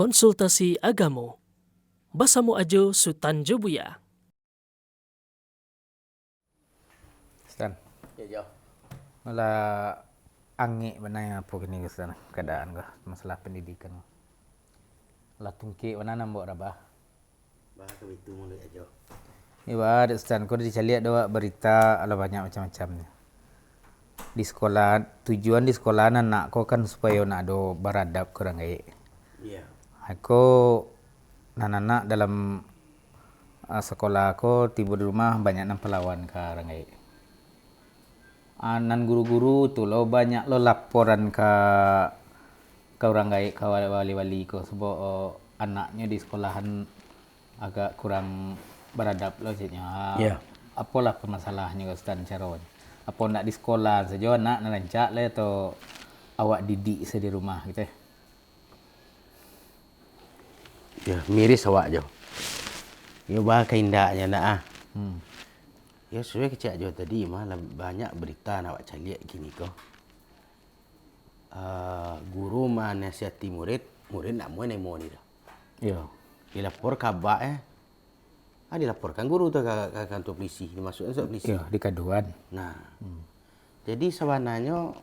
konsultasi agama. Bersama Ajo Sultan Jobuya. Stan, Ya, Jo. malah angin mana apa kini Stan keadaan kah masalah pendidikan. Lah tungki mana nambok rabah. Bah ke itu mulu ya, Jo. Iwa ada Stan, kau dicari ada berita ada banyak macam-macam ni. Di sekolah tujuan di sekolah anak kau kan supaya nak do beradab kurang baik. Iya. Aku anak-anak dalam sekolah aku tiba di rumah banyak nan pelawan ke orang baik. Nan guru-guru tu lo banyak lo laporan ke orang baik ke wali-wali ko sebab anaknya di sekolahan agak kurang beradab lo jadinya. Ya. Apalah permasalahannya kau Stan caron? Apa nak di sekolah saja anak rancak le atau awak didik se di rumah gitu. Ya, miris awak, Jo. Ya, bah keindahnya nak ah. Ya, sesuai kecak Jo tadi malah banyak berita nak awak caliak gini kau. Guru menasihati murid nak mau ni dah. Ya. Dilapor kabak dilaporkan guru tu ke kantor polisi, dimasukkan ke polisi. Ya, di kaduan. Nah, jadi sebenarnya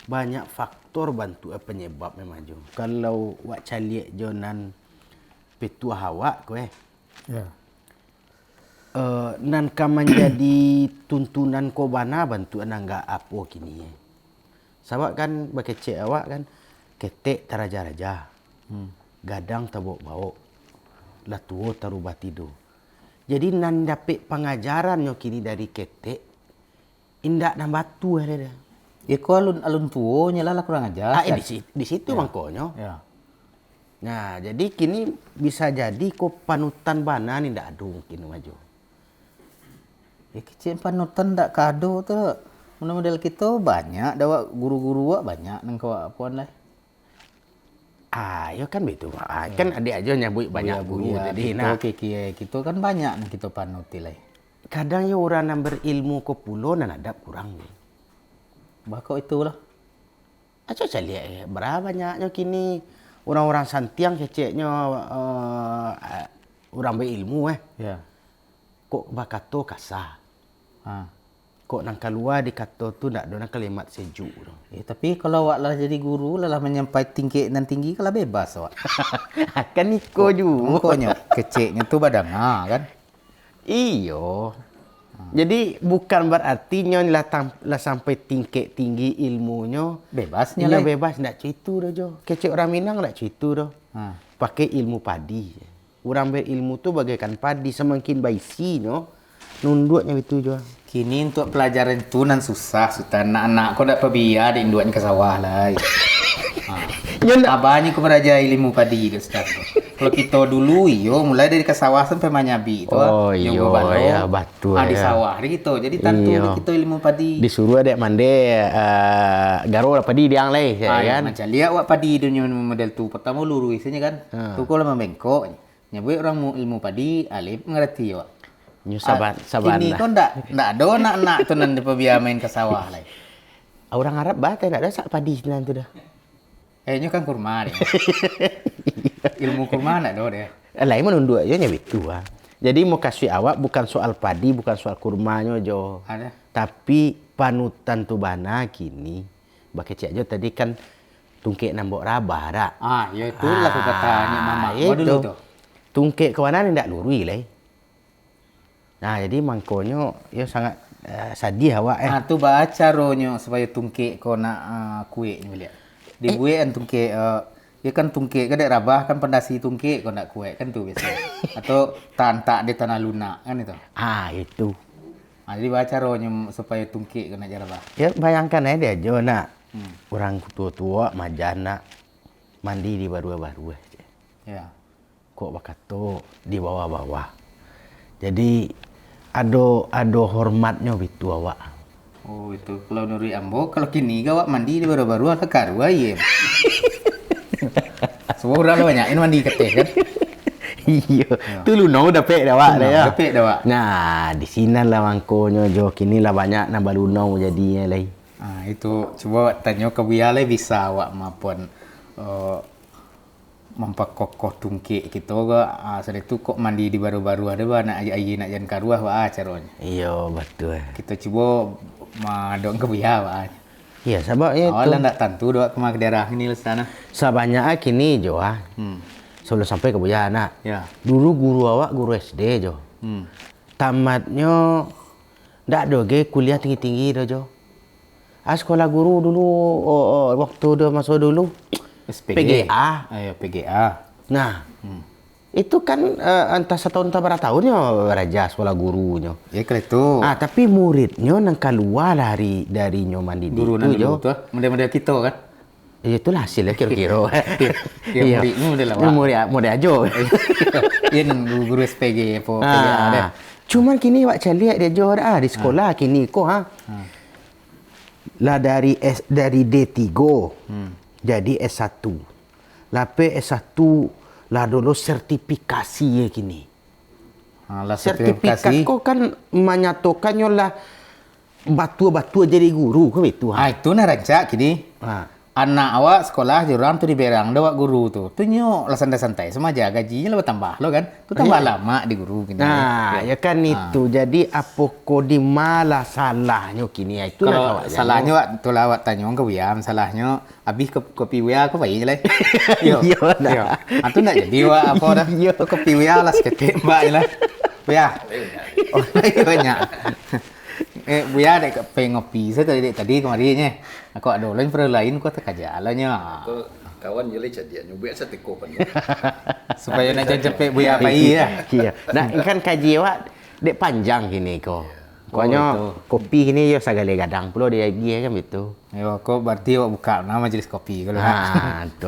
banyak faktor bantu penyebab memang Jo. Kalau wak caliak jonan petua awak kowe. Ya. Nan ka menjadi tuntunan ko bana bantu enggak apa kini. Sebab kan bakecek awak kan ketek taraja-raja. Gadang tabok-baok. Lah tuo tarubah tidur. Jadi nan dapat pengajaran nyo kini dari ketek indak nan batu ada. Ya kau alun tuo nyala lah kurang ajar. Di situ Ya. mangkonyo. Ya. Nah, jadi kini bisa jadi ko panutan bana ni ndak ada mungkin maju. Ya kecil panutan tak kado tu. Model kita banyak, dawa guru-guru wak banyak nang kau apuan lah. Ya kan begitu. Kan adik aja nyabut banyak guru jadi nah. Kita kan banyak nang kita panuti lah. Kadang ya orang yang berilmu ko pulo nan adab kurang ni. Bakau itulah. Aco caliak berapa banyaknya kini orang-orang santiang keceknya orang berilmu Ya. kok bakato kasar. Ha. Kok nang keluar dikato tu ndak ada kalimat sejuk tu. Tapi kalau awak lah jadi guru lah menyampai tinggi dan tinggi kalau bebas awak. Kan iko juga. Pokoknya keceknya tu badanga kan. Iyo. Jadi bukan berarti nyo lah sampai tingkat tinggi ilmunya Bebasnya lah. lah. Bebas ndak cerita dah Jo. Kecek orang Minang ndak cerita dah. Pakai ilmu padi. Orang berilmu tu bagaikan padi semakin baisinya nunduknya itu Jo. Kini untuk pelajaran itu nan susah, anak-anak kau dak perbiar di induan ke sawah lah. Abahnya kau belajar ilmu padi tu sekarang. Kalau kita dulu mulai dari ke sawah sampai manyabi tu. Iyo ya betul di sawah di gitu. Jadi tentu kita ilmu padi. Disuruh adek mande garo lah padi diang leh kan. Macam lihat wak padi dunia model tu. Pertama lurus isinya kan. Tu kau lama bengkok. Nyebut orang ilmu padi alif ngerti wak. Nyu saban Kini kau ndak ada anak-anak tu nan perbiar main ke sawah lah. Orang Arab batai ndak ada sak padi sebenarnya tu dah. Kayaknya kan kurma dia. Ilmu kurma ndak ada dia. Lain menunduk aja nya itu Jadi mau kasih awak bukan soal padi, bukan soal kurmanya Jo. Ada. Tapi panutan tu bana kini. Bakecek aja tadi kan tungkek nambok rabah dak. Ya itulah aku katanya mama. Gua dulu tu. Tungkek ke mana ni ndak lurui lah. Nah, jadi mangkonyo ya sangat sedih awak Tu baca ronyo supaya tungkek kau nak kuih ni lihat. Dibuat kan tungkek ya kan tungkek kan dek rabah kan pendasi tungkek kau nak kuih kan tu biasa. Atau tak di tanah lunak kan itu. Itu. Jadi baca ronyo supaya tungkek kau nak jarabah. Ya bayangkan aja Jo nak. Orang tua-tua majana mandi di baru-baru Ya. Kok bakato di bawah-bawah. Jadi ada hormatnya itu awak. Oh itu kalau nuri ambo kalau kini gawak mandi di baru-baru ada karua ye. Semua orang lah banyak mandi keteh kan. Iya. Tu lunau dapet dah awak ya. Dapet dah awak. Nah, di sini lah mangkonyo Jo kini lah banyak nambah lunau jadinya lai. Itu coba tanya ke biar bisa awak maupun memperkokoh tungkik kita ke sedang tu kok mandi di baru-baru ada bah nak ayi nak jan karuah bah caranya. Iya, betul. Kita cuba madong ke buya bah. Iya, sebabnya itu. Awalnya ndak tentu doa ke mak daerah ini lah sana. Sebanyak kini Jo. Sebelum sampai ke Buya anak. Ya. Dulu guru awak guru SD Jo. Tamatnya ndak doge kuliah tinggi-tinggi dah Jo. Sekolah guru dulu waktu dia masuk dulu SPG. PGA. Ayo PGA. Nah, itu kan entah setahun entah berapa tahunnya raja sekolah gurunya. Ya kalau itu. Tapi muridnya nang keluar dari nyoman di Guru itu Jo. tu model-model kita kan. Ya itulah hasilnya kira-kira. Ya, murid ni model awak. Murid aja. Ya nan guru SPG apa PGA deh. Cuman kini wak caliak dia Jo di sekolah kini ko lah dari D3 jadi S1. Lape S1 lah dulu sertifikasi ya kini. Lah Sertifikat kok kan menyatakannya lah batu-batu jadi guru ke itu. Itu nak rancak kini. Anak awak sekolah jurang tu di Berang awak guru tu. Tu nyo lah santai-santai semaja gajinya lah tambah lo kan. Tu tambah lama di guru kini. Nah, ya kan itu. Jadi apa ko di malah salahnya kini itu kalau salahnya wak tu lah awak tanya ke Wiam salahnya habis kopi Wia aku baik je lah. Yo. Yo. Tu nak jadi wak apa dah. Kopi Wia lah seketik mbak je lah. Wia. Oh, banyak. Buya dek pengen ngopi saya tadi kemarinnya. Aku ada lain lain kau terkajalannya. Kawan je lecet dia nyubi asa teko pan. Supaya nak cepet buya pai ya. Iya. Nah, kan kaji awak dek panjang gini ko. Pokoknya kopi ini yo sagale gadang pulo dia kan begitu. Yo kok berarti awak buka nama majelis kopi kalau tu.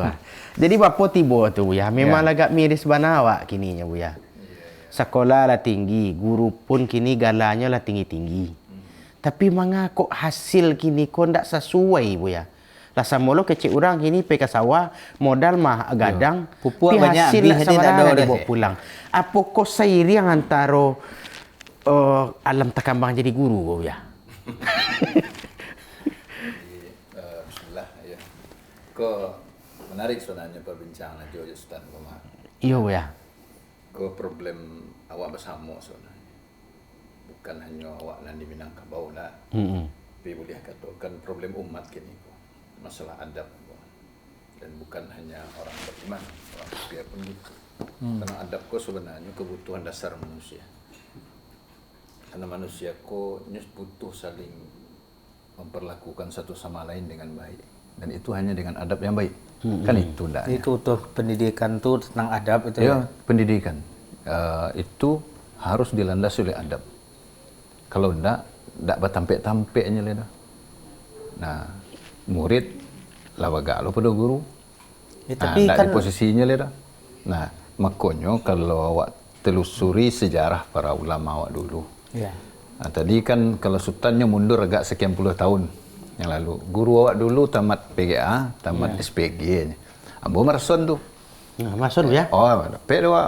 Jadi bapa tiba tu ya. Memang agak miris bana awak kininya Bu ya. Sekolah lah tinggi, guru pun kini galanya lah tinggi-tinggi. Tapi manga kok hasil kini kok ndak sesuai Bu ya. Lah samolo kecil orang kini pergi ke sawah, modal mah gadang, pupuk banyak hasil lah habis sama dah dibawa pulang. Apa kok seiring antara alam takambang jadi guru Bu ya? Bismillah ya. Kok menarik sebenarnya perbincangan Jo Ustaz Komar. Iya Bu ya. Kok problem awak bersama sebenarnya. Bukan hanya awak nan di Minangkabau lah. Tapi boleh katakan problem umat kini ko. Masalah adab ko. Dan bukan hanya orang beriman, orang kafir pun gitu. Karena adab ko sebenarnya kebutuhan dasar manusia. Karena manusia ko butuh saling memperlakukan satu sama lain dengan baik. Dan itu hanya dengan adab yang baik. Kan itu dah. Itu tuh pendidikan tuh tentang adab itu. Ya, pendidikan. Itu harus dilandasi oleh adab. Kalau enggak bertampek-tampeknya le dah. Nah, murid lawaga lo pada guru. Ya, tapi kan di kan posisinya le dah. Nah, makanya kalau awak telusuri sejarah para ulama awak dulu. ya. Nah, tadi kan kalau sultannya mundur agak sekian puluh tahun yang lalu. Guru awak dulu tamat PGA, tamat SPG. Ambo Marson tuh. Nah, masuk ya. Oh,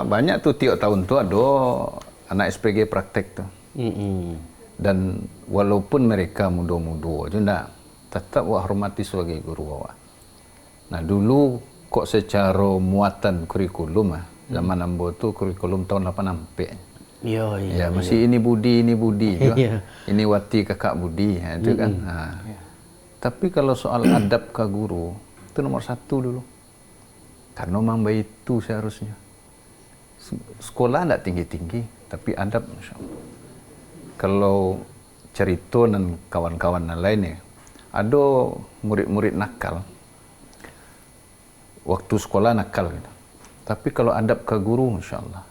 banyak tuh tiap tahun tuh ada anak SPG praktek tuh. Dan walaupun mereka muda-muda juga tetap wah hormati sebagai guru awak. Nah dulu kok secara muatan kurikulum zaman ambo tu kurikulum tahun 86. Iya. Ya masih ini budi juga. Ini wati kakak budi itu kan. Nah, tapi kalau soal adab ke guru itu nomor satu dulu. Karena memang baik itu seharusnya. Sekolah tidak tinggi-tinggi tapi adab Masya Allah. Kalau cerita dan kawan-kawan lainnya, ada murid-murid nakal. Waktu sekolah nakal gitu. Tapi kalau adab ke guru, Masya Allah.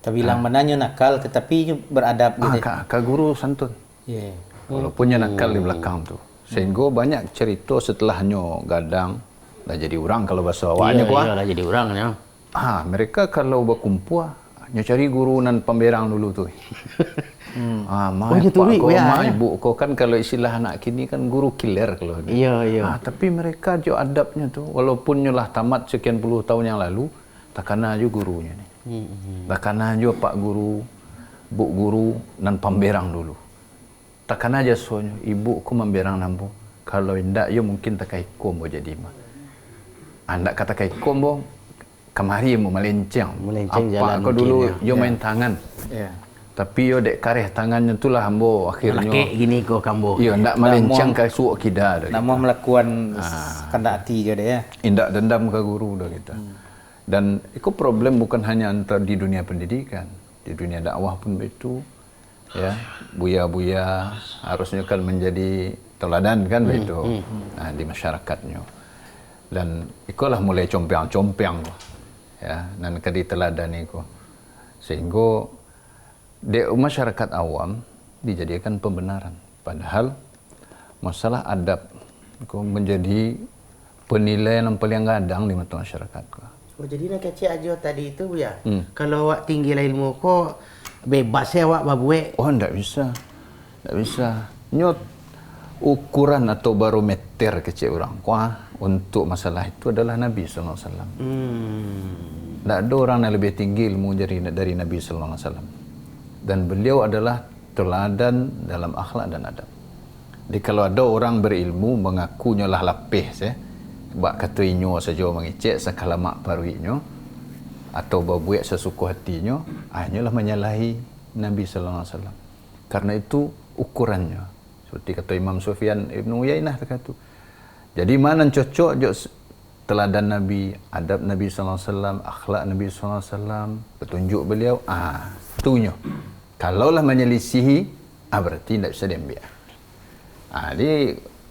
Tapi bilang menanya nakal, tetapi beradab gitu. Ke guru santun. Yeah. Walaupun nakal di belakang tuh. Sehingga banyak cerita setelahnya gadang, dah jadi orang kalau bahasa awaknya kuah. Iya, jadi orang ya. Mereka kalau berkumpul, cari guru nan pemberang dulu tuh. Ibu kau kan kalau istilah anak kini kan guru killer kalau dia. Iya. Tapi mereka jo adabnya tuh walaupun nyolah tamat sekian puluh tahun yang lalu takana jo gurunya nih. Takana jo pak guru, bu guru nan pemberang dulu. Takana aja soalnya ibu ku memberang nampu. Kalau indak yo mungkin takai ko mau jadi mah. Anda kata kayak kombo kemari mau melenceng. Melenceng apa jalan kau dulu mungkin, yo main tangan. Ya. Tapi yo dek kareh tangannya tu lah ambo akhirnya. Laki gini ko kambo. Yo ndak melenceng ke suuk kita dah. Nama melakukan kandak hati je deh ya. Indak dendam ke guru dah kita. Dan itu problem bukan hanya antar di dunia pendidikan, di dunia dakwah pun begitu. Ya, buya-buya harusnya kan menjadi teladan kan begitu. Nah, di masyarakatnya. Dan itulah mulai compang-compang ya, dan kadi teladan itu. Sehingga di masyarakat awam dijadikan pembenaran. Padahal masalah adab itu menjadi penilaian yang paling gadang di mata masyarakat. Oh, jadi nak kecil aja tadi itu ya. Kalau awak tinggi ilmu ko bebas ya awak babue. Oh, enggak bisa. Enggak bisa. Nyot ukuran atau barometer kecil orang kuah untuk masalah itu adalah Nabi sallallahu alaihi wasallam. Enggak ada orang yang lebih tinggi ilmu dari Nabi sallallahu alaihi wasallam. Dan beliau adalah teladan dalam akhlak dan adab. Jadi kalau ada orang berilmu mengakunya lah lapih ya. Bak kata inyo saja mengecek sakalamak paruinyo atau berbuat sesuka hatinya, hanyalah menyalahi Nabi sallallahu alaihi wasallam. Karena itu ukurannya. Seperti kata Imam Sufyan Ibn Uyainah kata. Jadi mana cocok jok teladan Nabi, adab Nabi sallallahu alaihi wasallam, akhlak Nabi sallallahu alaihi wasallam, petunjuk beliau, itunya. Kalaulah menyelisihi, berarti tidak bisa diambil. Jadi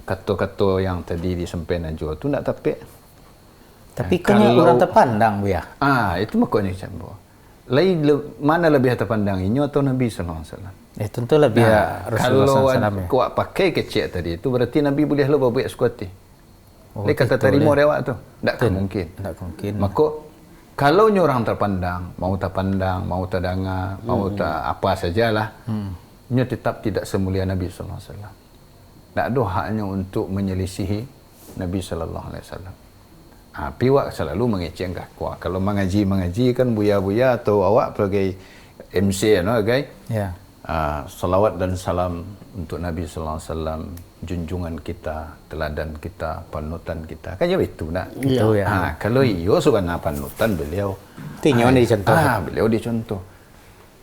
kata-kata yang tadi disampaikan Najwa tu nak tapik. Tapi kena orang terpandang bu ya. Itu makanya campur. Mana lebih terpandang ini atau Nabi sallallahu alaihi wasallam? Tentu lebih Rasulullah SAW. Kalau pakai kecil tadi itu berarti Nabi boleh lupa buat sekuati. Dia kata terima dewa tu. Tak mungkin. Tak mungkin. Maka kalau orang terpandang, mau terdengar, mau apa sajalah, nya tetap tidak semulia Nabi sallallahu alaihi wasallam. Tak ada haknya untuk menyelisihi Nabi sallallahu alaihi wasallam. Piwak selalu mengeceng kuah. Kalau mengaji kan buya-buya atau awak sebagai MC guys. Ya. Salawat dan salam untuk Nabi sallallahu alaihi wasallam, junjungan kita, teladan kita, panutan kita. Kan itu nak. Itu ya. Kalau iyo sebenarnya panutan beliau. Tinyo dicontoh. Beliau dicontoh.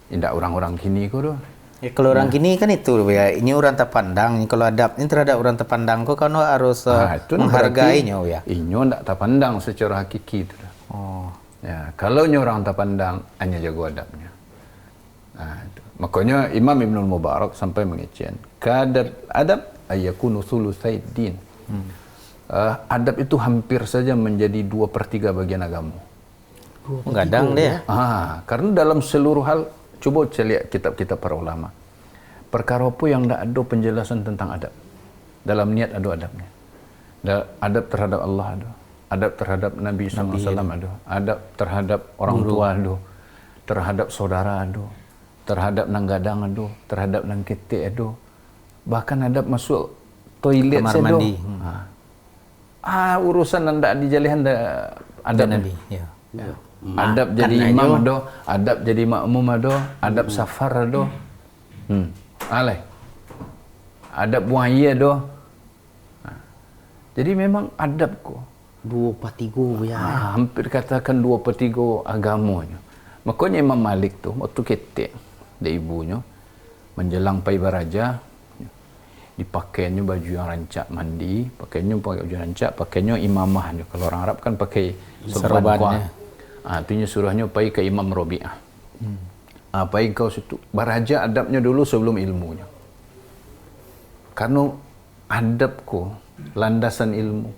Tidak orang-orang kini ko doh. Ya, kalau orang kini kan itu ya, ini orang terpandang. Kalau adab ini terhadap orang terpandang kok kan harus menghargainya ya. Inyo ndak terpandang secara hakiki itu. Ya, kalau orang terpandang hanya jago adabnya. Itu. Makanya Imam Ibnul Mubarak sampai mengecen kadar adab ayakunu thulutsai din. Adab itu hampir saja menjadi 2/3 bagian agama. Gadang dia. Karena dalam seluruh hal, coba saya lihat kitab-kitab para ulama. Perkara apa yang tidak ada penjelasan tentang adab. Dalam niat ada adabnya. Adab terhadap Allah ada. Adab terhadap Nabi SAW ada. Adab terhadap orang tua ada. Terhadap saudara ada. Terhadap nang gadang ada. Terhadap nang ketik ada. Bahkan adab masuk toilet kamar mandi. Urusan anda dijalihan adab Nabi. Ya. Adab jadi imam ada, adab jadi makmum ada, adab safar ada. Adab buaya ada. Jadi memang adab ko 2/3 ya. Hampir katakan 2/3 agamanya. Makanya Imam Malik tu waktu ketek dari ibunya menjelang pai baraja dipakainya baju yang rancak mandi, pakainya baju rancak, pakainya imamah. Kalau orang Arab kan pakai serban. Artinya surahnya pai ke Imam Rabi'ah. Pai kau situ. Baraja adabnya dulu sebelum ilmunya. Karena adabku landasan ilmu.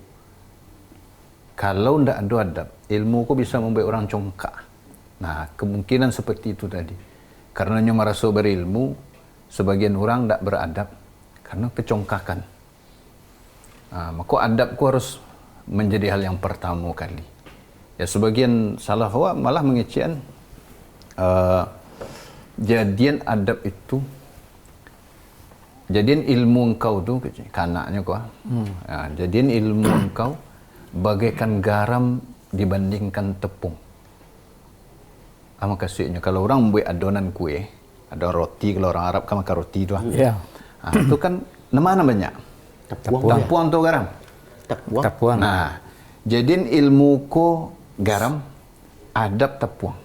Kalau ndak ada adab, ilmu ku bisa membuat orang congkak. Nah, kemungkinan seperti itu tadi. Karenanya merasa berilmu, sebagian orang ndak beradab karena kecongkakan. Maka adabku harus menjadi hal yang pertama kali. Ya, sebagian salaf malah mengecen jadian adab itu, jadian ilmu engkau tu kanaknya jadian ilmu engkau bagaikan garam dibandingkan tepung. Makasihnya kalau orang buat adonan kue, ada roti, kalau orang Arab kan makan roti tu. Itu kan nama banyak. Tapuang tu garam. Tapuang. Nah, Jadiin ilmu ko garam, adab tepuang.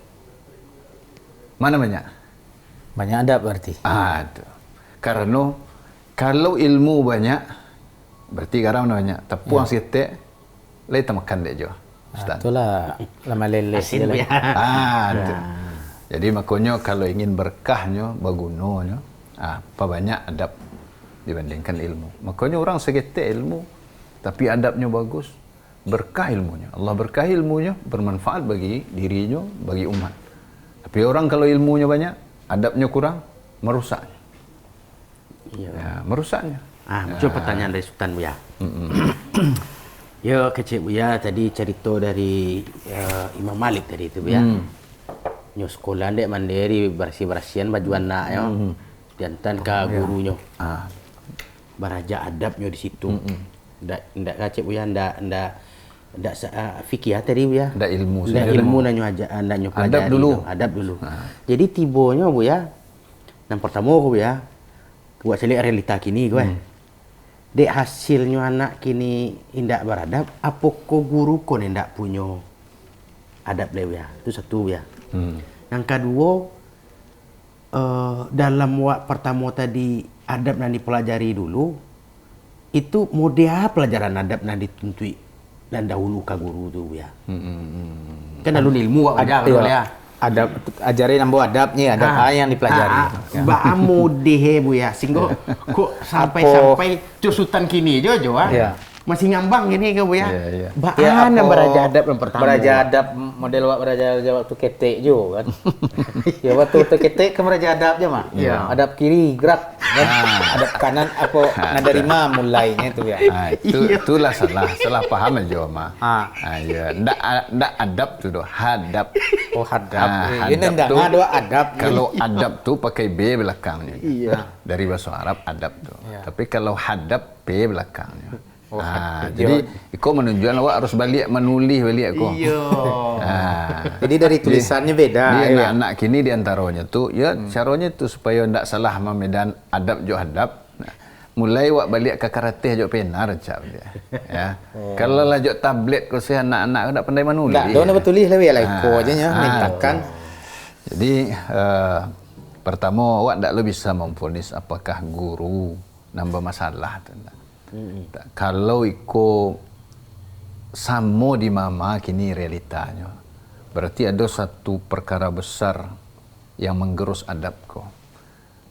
Mana banyak? Banyak adab berarti. Ada. Karena kalau ilmu banyak, berarti garam banyak. Tepuang sikit, lain makan dek jo. Ustaz. Itulah lama lele. Asin ya. Itu. Jadi makanya kalau ingin berkahnya, bergunanya, apa banyak adab dibandingkan ilmu. Makanya orang segetek ilmu, tapi adabnya bagus, berkah ilmunya. Allah berkah ilmunya, bermanfaat bagi dirinya, bagi umat. Tapi orang kalau ilmunya banyak, adabnya kurang, merusaknya. Iya. Ya, merusaknya. Muncul pertanyaan dari Sultan Buya. Yo, kecil Buya tadi cerita dari Imam Malik tadi itu Buya. Nyo sekolah dek mandiri bersih-bersihan baju anak yo. Diantan ke gurunya. Baraja adabnya di situ. Ndak kecil Buya ndak fikih tadi Buya. Ndak ilmu. Ndak ilmu nanyo aja nanyo pelajari. Adab dulu. Jadi tibonya Buya. Yang pertama Buya, buat selik realita kini gue. Dek hasilnya anak kini indak beradab, apa ko guru ko indak punya adab le ya. Itu satu ya. Yang kedua, dalam pertama tadi adab yang dipelajari dulu, itu model pelajaran adab yang dituntui dan dahulu ke guru tu ya. Kan lalu ilmu aja kalau ya. Adab, ajarin ambo adabnya, adab yang dipelajari. Mbak Amu dehe Bu ya, sehingga kok sampai Sultan kini jo Iya. masih ngambang gini ke Bu ya. Iya. Mbak Ya, Ana apa beraja adab yang pertama. Beraja adab model wak beraja adab waktu ketek jo kan. Ya waktu ketek ke beraja adabnya mah. Iya. Adab kiri gerak kan. Adab kanan apa nada rima mulainya itu ya. Itulah salah paham aja mah. Ya, ndak adab tu doh, hadap. Oh hadap. Hadap Ini ndak tu- ada adab. Kalau adab tu pakai B belakangnya. Iya. Dari bahasa Arab adab tu. Iya. Tapi kalau hadap P belakangnya. Oh, jadi iko menunjukkan awak harus balik menulis balik ko. Iya. Jadi dari tulisannya beda. Dia ya. anak kini di antaranya tu, ya caranya tu supaya ndak salah memedan adab jo hadap. Nah, mulai wak balik ke karate jo pena recap dia. Ya. Kalau lah jo tablet ko saya anak-anak ndak pandai menulis. Ndak do nak tulis lah ya iko aja nya mintakan. Jadi pertama awak ndak lo bisa memvonis apakah guru nambah masalah tu ndak. Kalau iko samo di mama kini realitanya, berarti ada satu perkara besar yang menggerus adab ko.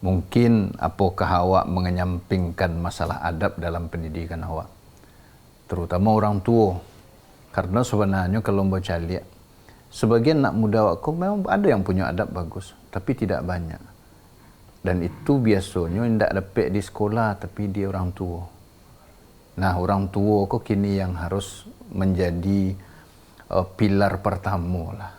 Mungkin apakah awak mengenyampingkan masalah adab dalam pendidikan awak, terutama orang tua. Karena sebenarnya kalau baca lihat, sebagian anak muda awak ko memang ada yang punya adab bagus, tapi tidak banyak. Dan itu biasanya tidak dapat di sekolah, tapi di orang tua. Nah, orang tua kok kini yang harus menjadi pilar pertama lah.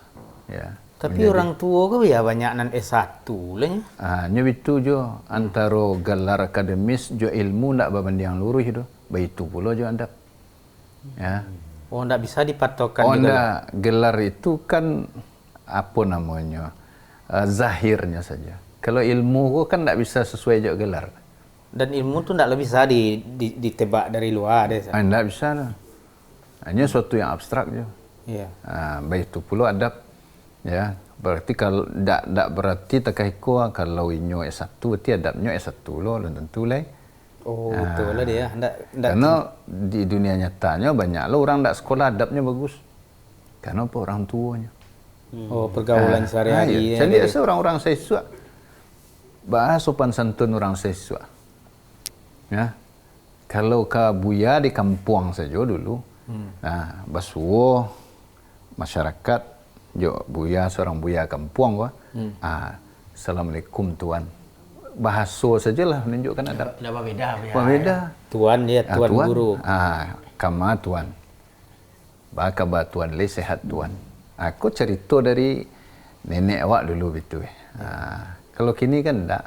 Ya. Tapi orang tua kau ya banyak nan S1 lah nya. Nyo itu jo antara gelar akademis jo ilmu ndak berbanding lurus itu. Begitu pula jo adab. Ya. Oh ndak bisa dipatokan Oh juga. ndak, gelar itu kan apa namanya? Zahirnya saja. Kalau ilmu kok kan ndak bisa sesuai jo gelar. Dan ilmu tu ndak bisa ditebak dari luar deh. Ndak bisa lah. Hanya suatu yang abstrak je. Iya. Baik itu pula adab. Ya, berarti kalau ndak berarti takahiko kalau inyo S1 berarti adabnya S1 lo dan tentu lah. Oh betul lah dia. Ndak Karena di dunia nyatanya banyak lo orang ndak sekolah adabnya bagus. Karena apa orang tuanya. Oh pergaulan sehari-hari. Jadi orang-orang siswa bahas sopan santun orang siswa. Ya. Kalau ke Buya di kampung saja dulu. Nah, basuh masyarakat jo Buya seorang Buya kampung gua. Assalamualaikum tuan. Bahasa sajalah menunjukkan adab. Ndak berbeda ya. Berbeda. Tuan dia, tuan guru. Kama tuan. Baka ba tuan le sehat tuan. Aku cerita dari nenek awak dulu betul. Kalau kini kan enggak.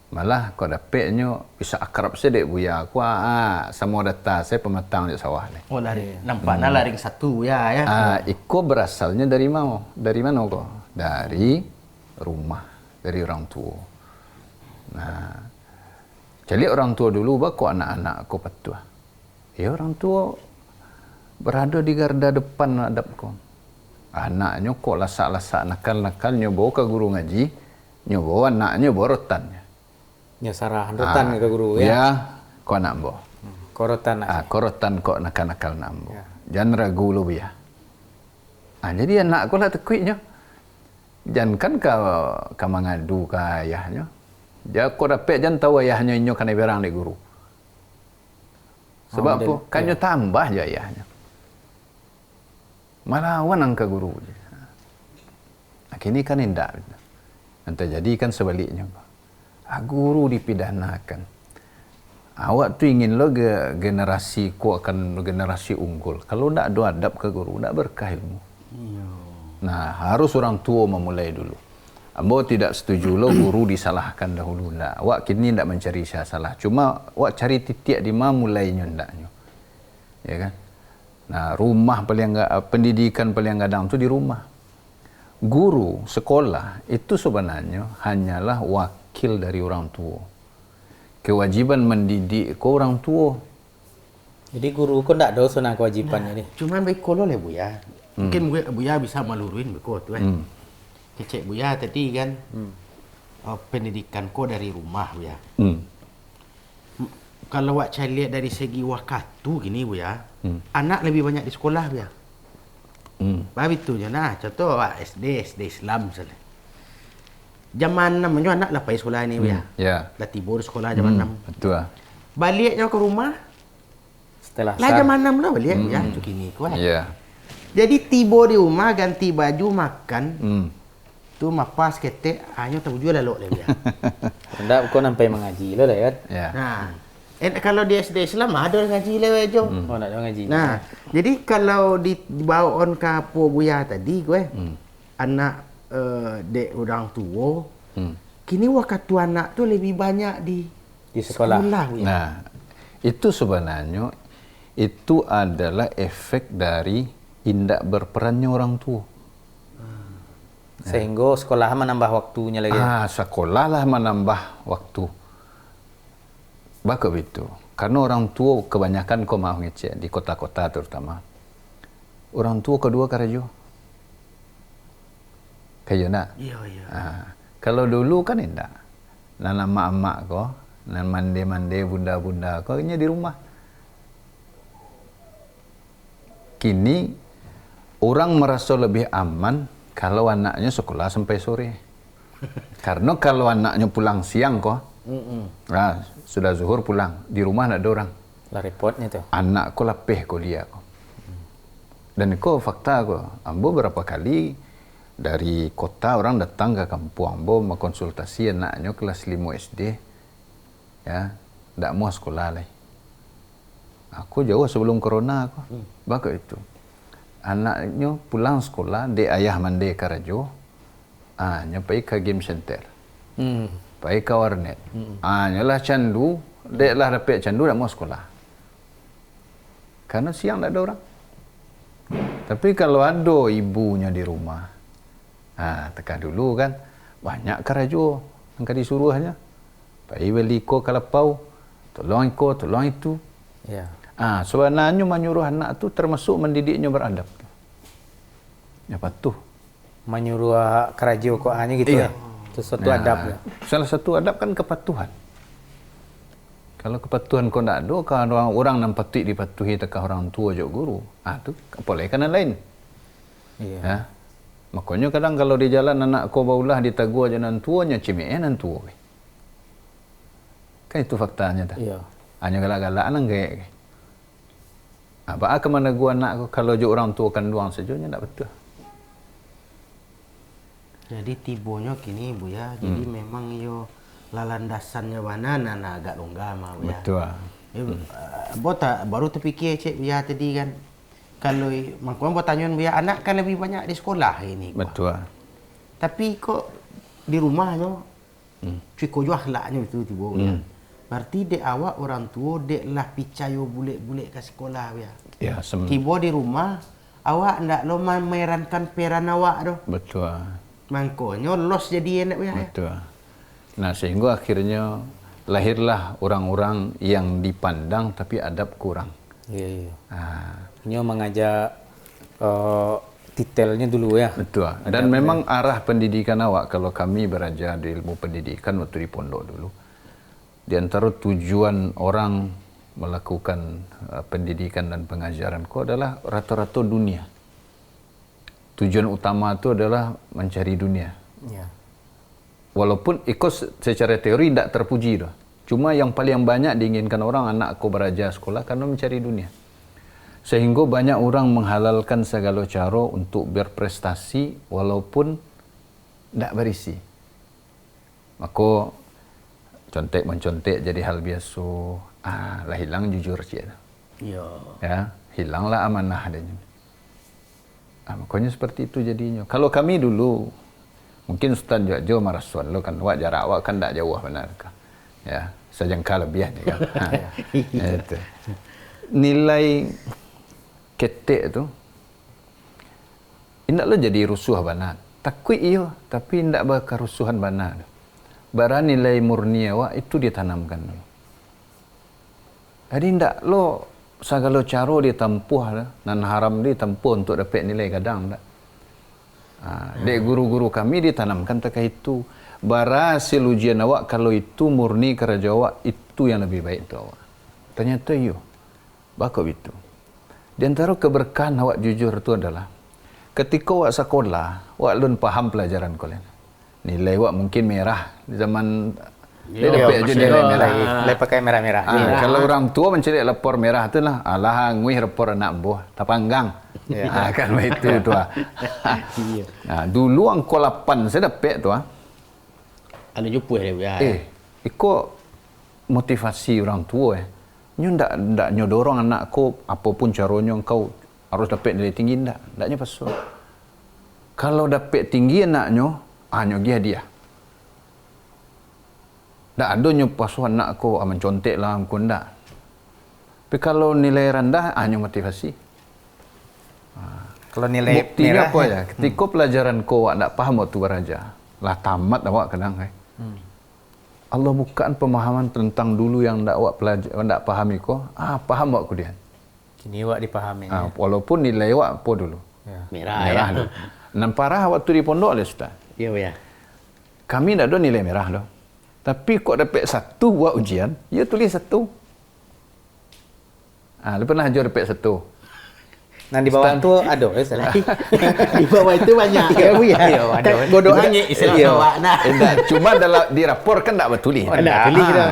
Malah kau dapatnya bisa akrab sedek Buya aku sama data saya pematang di sawah ni. Oh lari, nampaknya laring satu ya. Iko berasalnya dari mana? Dari mana kok? Dari rumah, dari orang tua. Nah, jadi orang tua dulu bako anak-anak aku patuh. Ya orang tua berada di garda depan adab ko. Anaknya kok lasak-lasak nakal-nakal nyoba ke guru ngaji, nyoba anaknya borotan. Ya sarah rotan ke guru ya. Ya, kok anak bo. Korotan Korotan kok nakal-nakal nambo. Jangan ragu lo ya. Jadi anak ko lah tekuitnya. Jangan kan ka mangadu ka ayahnya. Dia ko dapat jangan tahu ayahnya inyo kan berang di guru. Sebab apa? Kanyo tambah je ayahnya. Malawan angka guru je. Kini kan indah. Nanti jadikan sebaliknya. Guru dipidanakan. Awak tu ingin lo generasi ku akan generasi unggul. Kalau tak ada adab ke guru, tak berkah ilmu. Nah, harus orang tua memulai dulu. Ambo tidak setuju lo guru disalahkan dahulu. Nah, awak kini tidak mencari salah. Cuma awak cari titik di mana mulainya ndaknya. Ya kan? Nah, rumah paling pendidikan paling gadang tu di rumah. Guru sekolah itu sebenarnya hanyalah wakil dari orang tua. Kewajiban mendidik ko orang tua. Jadi guru ko ndak ada sunah kewajibannya ni. Cuman baik kolol ya Buya. Mungkin Buya bisa maluruin berikut tu Kecek Buya tadi kan pendidikan ko dari rumah Buya. Kalau awak cari lihat dari segi waktu gini Buya, anak lebih banyak di sekolah Buya. Bahawa itu je nah. Contoh awak SD Islam misalnya. Zaman 6 je anak lah pergi sekolah ni Buya. Ya. Dah tidur sekolah zaman 6. Betul. Baliknya ke rumah Setelah lah zaman 6 lah balik Buya. Macam gini kuat. Ya. Jadi tiba di rumah ganti baju makan. Tu mapas ketek hanya terwujud lalu le Buya. ndak ko sampai mengaji lo dah kan. Ya. Nah, kalau di SD Islam ada ngaji le jo. Oh ndak ada ngaji. Nah, jadi kalau dibawa on ke apa Buya tadi gue, anak dek orang tua, kini waktu anak tu lebih banyak di sekolah. Buya. Nah, itu sebenarnya itu adalah efek dari indak berperannya orang tua. Sehingga sekolah menambah waktunya lagi. Sekolah lah menambah waktu. Baka begitu. Karena orang tua kebanyakan kau mau ngecek di kota-kota terutama. Orang tua kedua kerja. Kayak nak. Iya. Kalau dulu kan indak. Nana mak-mak kau, nan mande-mande bunda-bunda kau hanya di rumah. Kini orang merasa lebih aman kalau anaknya sekolah sampai sore. Karena kalau anaknya pulang siang kok, sudah zuhur pulang, di rumah tidak ada orang. Lah repotnya tu. Anak ko lapeh ko dia ko. Dan ko fakta ko, ambo berapa kali dari kota orang datang ke kampung ambo mengkonsultasi anaknya kelas 5 SD. Ya, tidak mau sekolah lagi. Aku jauh sebelum corona aku. Baka itu. Anaknya pulang sekolah, dek ayah mandi karajo. Nyampai ke game center. Pergi ke warnet. Nyalah candu, dek lah dapat candu tak mau sekolah. Karena siang tak ada orang. Tapi kalau ada ibunya di rumah, tekan dulu kan, banyak karajo yang disuruh hanya. Pergi beli ko kalapau, tolong itu. Ya. Sebenarnya menyuruh anak tu termasuk mendidiknya beradab. Ya patuh. Menyuruh kerajo kok hanya gitu ya. Itu suatu adab ya. Salah satu adab kan kepatuhan. Kalau kepatuhan kau tak ada, kalau orang yang patut dipatuhi tekah orang tua jauh guru, tu boleh kan lain. Iya. Makanya kadang kalau di jalan anak kau baulah ditegur jalan tuanya cimean tua. Kan itu faktanya dah. Iya. Hanya galak-galak nang kayak. Apa kemana gua anak kalau jo orang tua kan doang sajonya tak betul. Jadi tibonya kini Buya, jadi memang yo lalandasannya mana nana agak longgar mah Buya. Betul. Baru terfikir Cik Buya tadi kan, kalau mangkuan buat tanyain Buya, anak kan lebih banyak di sekolah ini. Betul. Tapi kok di rumahnya, cukup juga akhlaknya itu tiba Buya. Berarti dek awak orang tua dek lah picayo bulik-bulik ke sekolah Buya. Ya, Tiba di rumah, awak ndak lo memerankan peran awak doh. betul. Mangkonya los jadi enak Buya. Betul. Nah, sehingga akhirnya lahirlah orang-orang yang dipandang tapi adab kurang. Iya. Nyo mengajak detailnya dulu ya. Betul. Dan memang arah pendidikan awak kalau kami belajar di ilmu pendidikan waktu di pondok dulu, di antara tujuan orang melakukan pendidikan dan pengajaran ko adalah rata-rata dunia. Tujuan utama itu adalah mencari dunia. Ya. Walaupun ikut secara teori tidak terpuji dah. Cuma yang paling banyak diinginkan orang anak ko belajar sekolah karena mencari dunia. Sehingga banyak orang menghalalkan segala cara untuk berprestasi walaupun tidak berisi. Maka contek mencontek jadi hal biasa. Lah hilang jujur cik. Ya, hilanglah amanah adanya. Makanya seperti itu jadinya. Kalau kami dulu, mungkin Ustaz jauh marason lo kan, wak jarak awak kan tak jauh benar kan. Ya, sejengkal lebih kan. Itu. Nilai ketek tu indak lo jadi rusuh banat. Takut iyo, tapi indak bakal rusuhan banat. Bara nilai murni awak itu ditanamkan dulu. Jadi indak lo segala cara ditempuh dan haram ditempuh untuk dapat nilai gadang tak. Dek guru-guru kami ditanamkan terkait itu. Bara hasil ujian awak kalau itu murni kerja awak itu yang lebih baik tu awak. Ternyata iyo. Bakal itu. Di antara keberkahan awak jujur itu adalah ketika awak sekolah, awak lun faham pelajaran kalian. Nilai awak mungkin merah di zaman dia dapat aja nilai merah. Nilai pakai merah-merah. Kalau orang tua mencari lapor merah tu lah, alah ngui rapor anak buah, tapanggang. Kan itu tu. Dulu angko 8 saya dapat tu. Ada jumpa dia. Ikut motivasi orang tua Nyo ndak nyodorong anakku apapun caranya engkau harus dapat nilai tinggi ndaknya pasal. Kalau dapat tinggi anaknya, nyo gi hadiah. Ndak ada nyo pasal anakku mencontek lah aku ndak. Tapi kalau nilai rendah nyo motivasi. Kalau nilai buktinya merah apa ya? Ketika pelajaran ko awak ndak paham waktu beraja, lah tamat awak kadang Allah bukaan pemahaman tentang dulu yang ndak awak ndak pahami ko, paham awak kemudian. Kini awak dipahami. Walaupun nilai awak apa dulu? Ya. Merah Dulu. Dan parah waktu di pondok le Ustaz. Ya. Kami ndak ada nilai merah dah. Tapi kok dapat 1 buat ujian, ya tulis 1. Lu pernah ajar dapat 1. Nah di bawah tu ada salah. Di bawah itu banyak ya Bu ya. Bodoh hanya istilah awak nah. Cuma dalam di rapor kan tak bertulis.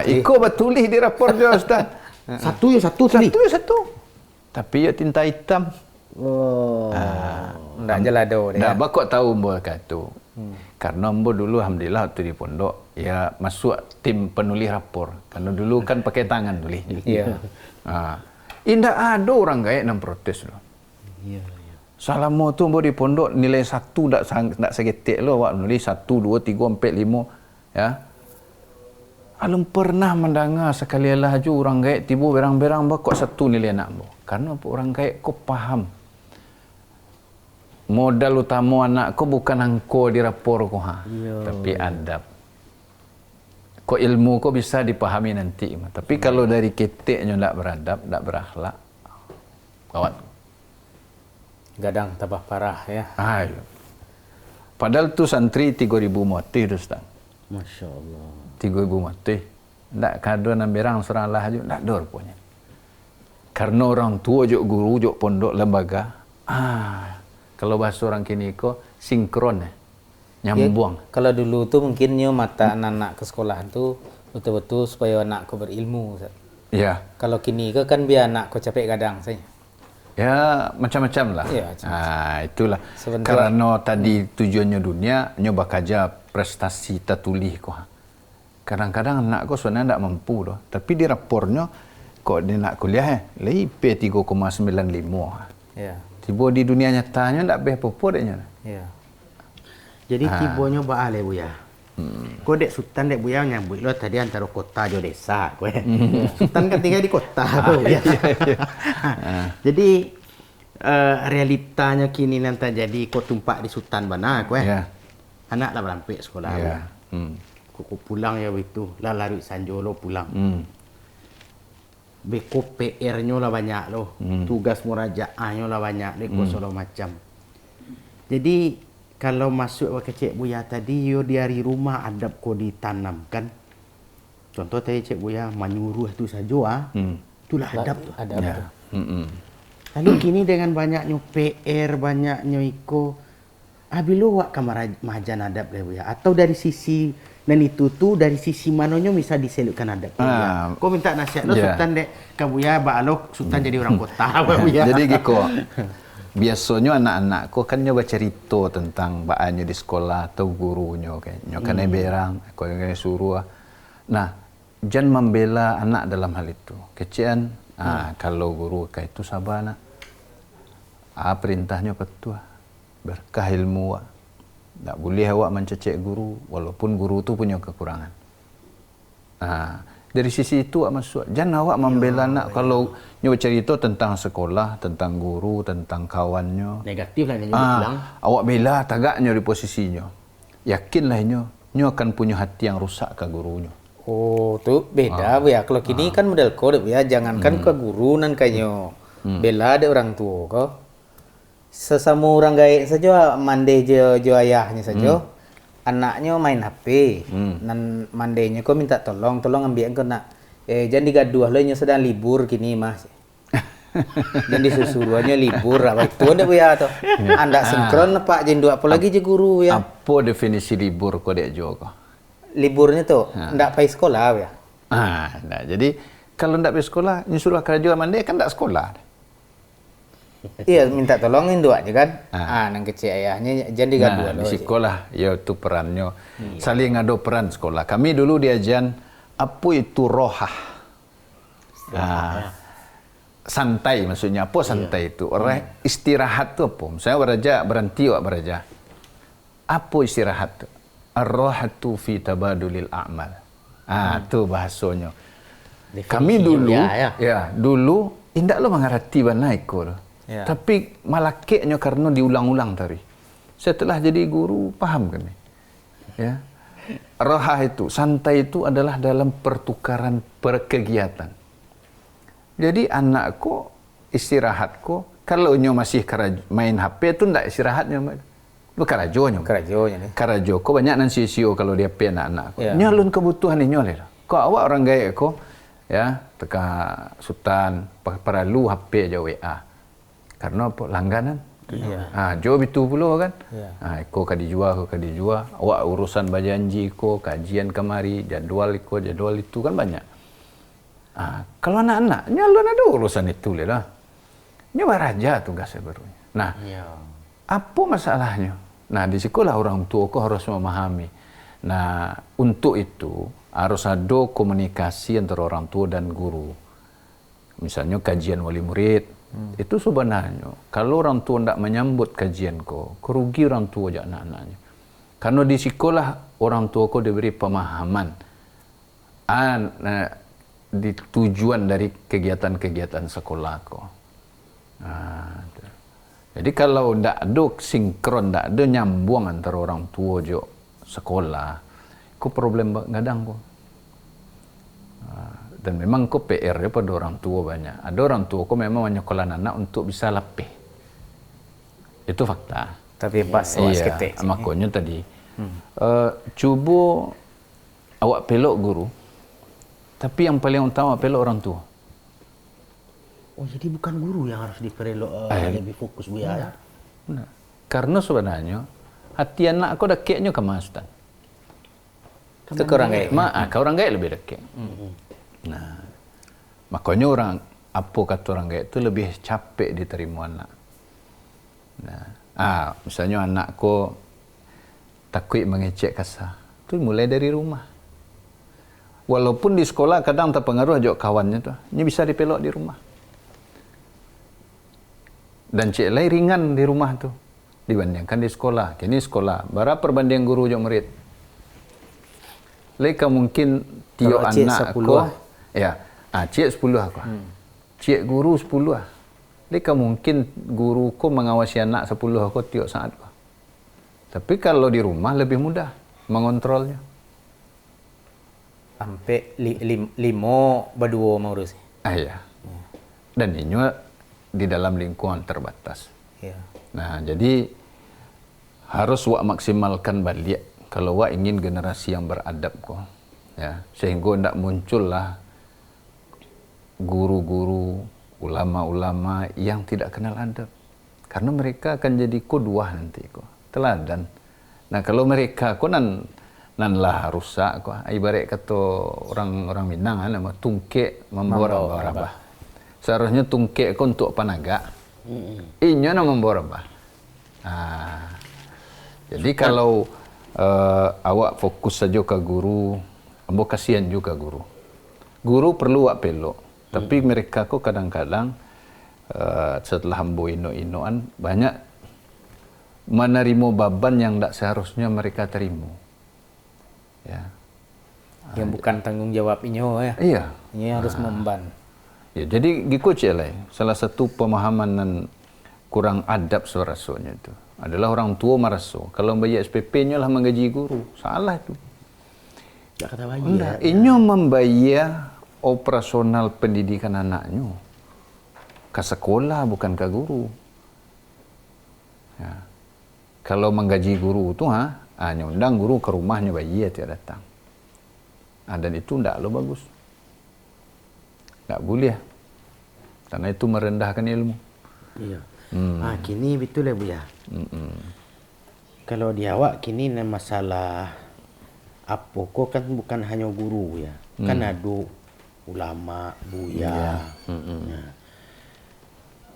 Ikut bertulis di rapor je Ustaz. Satu tulis. Satu. Tapi ya tinta hitam. Ndak jelado dia. Ndak bakok tahu mbo kata. Karena mbo dulu alhamdulillah waktu di pondok ya masuk tim penulis rapor. Karena dulu kan pakai tangan tulis. Iya. Indah ada orang gaek nang protes loh. Ya. Selama tu mbo di pondok nilai 1 tak segetik lo awak nulis 1 2 3 4 5 ya. Alum pernah mendengar sekali laju orang gaek tiba berang-berang bakok 1 nilai anak mbo. Karena orang gaek ko paham. Modal utama anak ko bukan angko di rapor ko tapi adab. Ko ilmu ko bisa dipahami nanti. Tapi kalau dari keteknya ndak beradab, ndak berakhlak, kawat. Gadang tambah parah ya. Padahal tu santri 3.000 mati tu Ustaz. Masya Allah. 3.000 mati. Ndak kado nan berang serang lah aja, ndak ada rupanya. Karena orang tua jok guru, jok pondok, lembaga. Kalau bahasa orang kini ko sinkron nyambung. Ya, kalau dulu tu mungkin nyo mata anak ke sekolah tu betul-betul supaya anakku berilmu. Ustaz. Ya. Kalau kini kan biar anakku capek gadang saja. Ya, macam-macam lah. Ya, itulah. Sebentar. Karena tadi tujuannya dunia, nyoba kaja prestasi tertulis kok. Kadang-kadang anak kau sebenarnya tidak mampu doh. Tapi di rapornya, kok dia nak kuliah IP 3,95. Ya. Tiba di dunia nyatanya tidak apa-apa dia. Ya. Jadi tibonya baale Bu ya. Kau dek sultan dek Bu ya nyambut lo tadi antara kota jo desa kowe. Sultan kan tinggal di kota Bu ya. Jadi realitanya kini nanti jadi kau tumpak di sultan bana kowe. Anak lah berampik sekolah. Kau pulang ya itu lah lari Sanjolo pulang. beko PR-nya lah banyak loh. Tugas murajaahnya lah banyak deh segala macam. Jadi kalau masuk ke Cik Buya tadi, yo dari rumah adab ko ditanamkan. Contoh tadi Cik Buya menyuruh itu saja, itulah adab tuh. Ada apa tuh? Lalu kini dengan banyaknya PR, banyaknya iko, bilo wak kamar majan adab deh Buya. Atau dari sisi dan itu tuh dari sisi mananya bisa diselukkan adab Buya. Kau minta nasihat lo Sultan dek ke Buya, Baalok Sultan jadi orang kota Buya. Jadi gitu. Biasanya anak-anakku kan nyoba cerita tentang baannya di sekolah atau gurunya kayaknya kan berang aku yang suruh. Nah, jangan membela anak dalam hal itu. Kecian kalau guru kayak itu sabar nak. Perintahnya ketua berkah ilmu. Tak boleh awak mencecek guru walaupun guru tu punya kekurangan. Dari sisi itu awak masuk. Jangan awak membela anak kalau nyoba cerita tentang sekolah, tentang guru, tentang kawannya. Negatif lah yang bilang. Awak bela tagaknya di posisinya. Yakinlah nyo akan punya hati yang rusak ke gurunya. Oh, tuh beda Buya. Kalau kini kan model kode Buya, jangankan ke guru nan kanyo. Bela ada orang tua kok. Sesama orang gaib saja mande jo ayahnya saja. Anaknya main HP. Nan mandenya kau minta tolong ambil engkau nak. Jangan digaduh lah nyo sedang libur kini Mas. Dan disusuruannya libur apa itu anda Buya tuh. Anda sinkron Pak jendu apa lagi je guru ya. Apa definisi libur kau dek juga? Liburnya tuh ndak pergi sekolah Buya. Nah, jadi kalau ndak pergi sekolah, nyusul kerja mandi kan ndak sekolah. Iya, minta tolongin dua aja kan. Nang kecil ayahnya jangan digaduh Di sekolah ya itu perannya. Saling ada peran sekolah. Kami dulu diajan apa itu rohah. Santai maksudnya apa santai itu? Orang istirahat tu apa? Misalnya beraja berhenti wak beraja. Apa istirahat tu? Ar-rohatu fi tabadulil a'mal. Tu bahasanya. Kami dulu dulu indak lo mengerti bana ikut. Tapi malakeknya karena diulang-ulang tadi. Setelah jadi guru paham kami. Ya. Rohah itu, santai itu adalah dalam pertukaran perkegiatan. Jadi anakku istirahatku kalau nyo masih main HP itu ndak istirahatnya. Karajonya nih. Karajo ko banyak nan sisio kalau dia pe anak-anakku. Nyalun kebutuhan ni nyoleh. Kok awak orang gaya ko ya teka Sultan perlu HP aja WA. Karena apa? Langganan. Jauh itu pula kan. Ko kadi jual. Awak urusan berjanji ko, kajian kemari, jadwal itu kan banyak. Kalau anak-anak, nyalon ada urusan itu lah. Nyawa raja tugasnya barunya. Nah, apa masalahnya? Nah, di sekolah orang tua ko harus memahami. Nah, untuk itu harus ada komunikasi antara orang tua dan guru. Misalnya kajian wali murid. Itu sebenarnya kalau orang tua tidak menyambut kajian ko, kerugi orang tua aja anak-anaknya. Karena di sekolah orang tua ko diberi pemahaman di tujuan dari kegiatan-kegiatan sekolah ko. Jadi kalau tidak ada sinkron, tidak ada nyambung antara orang tua jo sekolah, ko problem ngadang ko. Dan memang ko PR dia pada orang tua banyak. Ada orang tua ko memang menyekolah anak untuk bisa lapih. Itu fakta. Tapi pas ketek. Makanya tadi cuba awak pelok guru. Tapi yang paling utama pelok orang tua. Oh, jadi bukan guru yang harus diperelok lebih fokus Buya. Benar. Karena sebenarnya hati anak ko dekatnya ke Mas Ustaz. Itu ke orang gaib. Ke orang gaib lebih dekat. Nah, makanya apa kata orang gaib itu lebih capek diterima anak. Nah, misalnya anakku takut mengecek kasar, itu mulai dari rumah. Walaupun di sekolah kadang terpengaruh ajak kawannya tuh, ini bisa dipelok di rumah. Dan cek lain ringan di rumah tuh dibandingkan di sekolah. Kini sekolah, berapa perbandingan guru ajak murid? Leka mungkin tiap anak aku. Ya, cik 10 aku. Cik guru 10 lah. Leka mungkin guruku mengawasi anak 10 aku tiap saat. Tapi kalau di rumah lebih mudah mengontrolnya. Sampai limo berdua mau urus. Ya. Dan ini di dalam lingkungan terbatas. Ya. Nah, jadi harus wak maksimalkan balik kalau wak ingin generasi yang beradab kok. Ya, sehingga tidak muncullah guru-guru, ulama-ulama yang tidak kenal adab. Karena mereka akan jadi qudwah nanti kok, teladan. Nah, kalau mereka kok nanlah rusak kok. Ibarat kata orang Minang nama tungkek membawa rabah. Seharusnya tungkek kok untuk panaga. Inyo nama membawa rabah. Nah, jadi kalau awak fokus saja ke guru, ambo kasihan juga guru. Guru perlu wak pelok, tapi mereka kok kadang-kadang setelah ambo ino-inoan banyak menerima beban yang tidak seharusnya mereka terima. Ya. Yang bukan tanggung jawab inyo ya. Iya. Ini harus memban. Ya, jadi gitu celai. Salah satu pemahaman dan kurang adab serasanya itu adalah orang tua meraso kalau bayar SPP-nya lah menggaji guru. Salah itu. Tak kata bayar. Inyo membayar operasional pendidikan anaknya ke sekolah bukan ke guru. Ya. Kalau menggaji guru itu hanya undang guru ke rumahnya bayar tidak datang. Dan itu tidak lo bagus. Tak boleh. Karena itu merendahkan ilmu. Iya. Kini betul ya Bu ya. Kalau di awak kini masalah apa kok kan bukan hanya guru ya. Kan ada ulama, buya. Nah.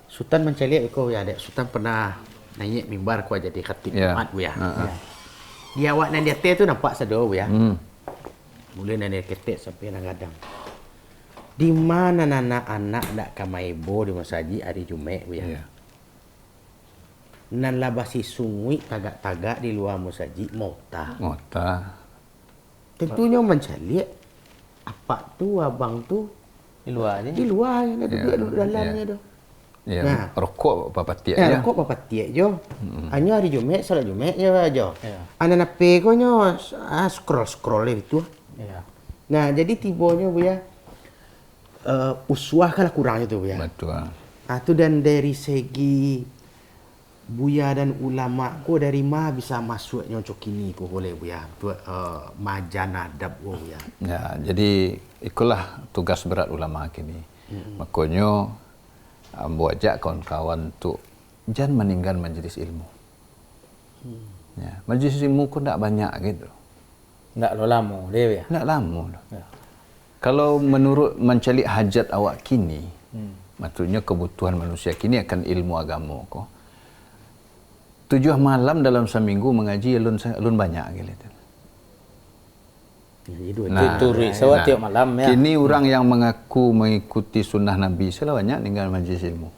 Sultan mencari kau ya, Dek. Sultan pernah naik mimbar kau jadi khatib Jumat Bu ya. Di awak nan dia tu nampak sedo Bu ya. Mulai nan dia ketek sampai nang gadang. Di mana anak-anak nak kamaibo di masjid hari Jumat Bu ya. Nan labasi sungui tagak-tagak di luar masjid mota. Tentunya mencari apa tu abang tu Di luar aja. di luar yang ada dia duduk dalamnya tu. Ya, Nah. rokok papatia Ya, ya. kok bapak tiak jo. Hanya hari Jumat, salat Jumat je aja. Ya. Anak nape ko nyo scroll itu. Ya. Nah, jadi tibanya Bu ya uswah kalah kurangnya tu Bu ya. Betul. Tu dan dari segi buya dan ulama ko dari mana bisa masuk nyocok ini ko boleh Bu ya. Majan adab Bu ya. Ya, jadi itulah tugas berat ulama kini. Makanya ambo ajak kawan-kawan untuk jangan meninggal majelis ilmu. Ya, majelis ilmu kok tak banyak gitu. Nggak lo lama dia ya. Tak lama. Ya. Kalau menurut mencari hajat awak kini, maksudnya kebutuhan manusia kini akan ilmu agama kok. 7 malam dalam seminggu mengaji alun banyak gitu. Jadi dua Tuturi sawat tiap malam ya. Kini orang yang mengaku mengikuti sunnah Nabi salah banyak tinggal majlis ilmu.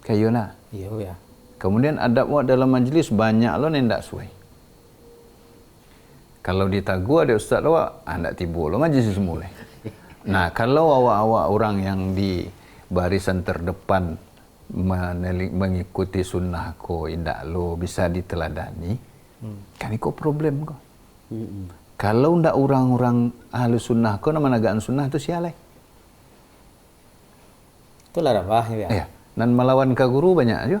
Kayo nak. Iya ya. Kemudian adab awak dalam majlis banyak lo yang tak sesuai. Kalau ditagu ada ustaz awak, tak tiba lo majlis semula. Nah, kalau awak-awak orang yang di barisan terdepan mengikuti sunnah ko indak lo bisa diteladani, kan itu problem ko. Kalau ndak orang-orang ahli sunnah ko nama nagaan sunnah tu sialai. Itulah rabah ya. Ya, nan melawan ke guru banyak aja.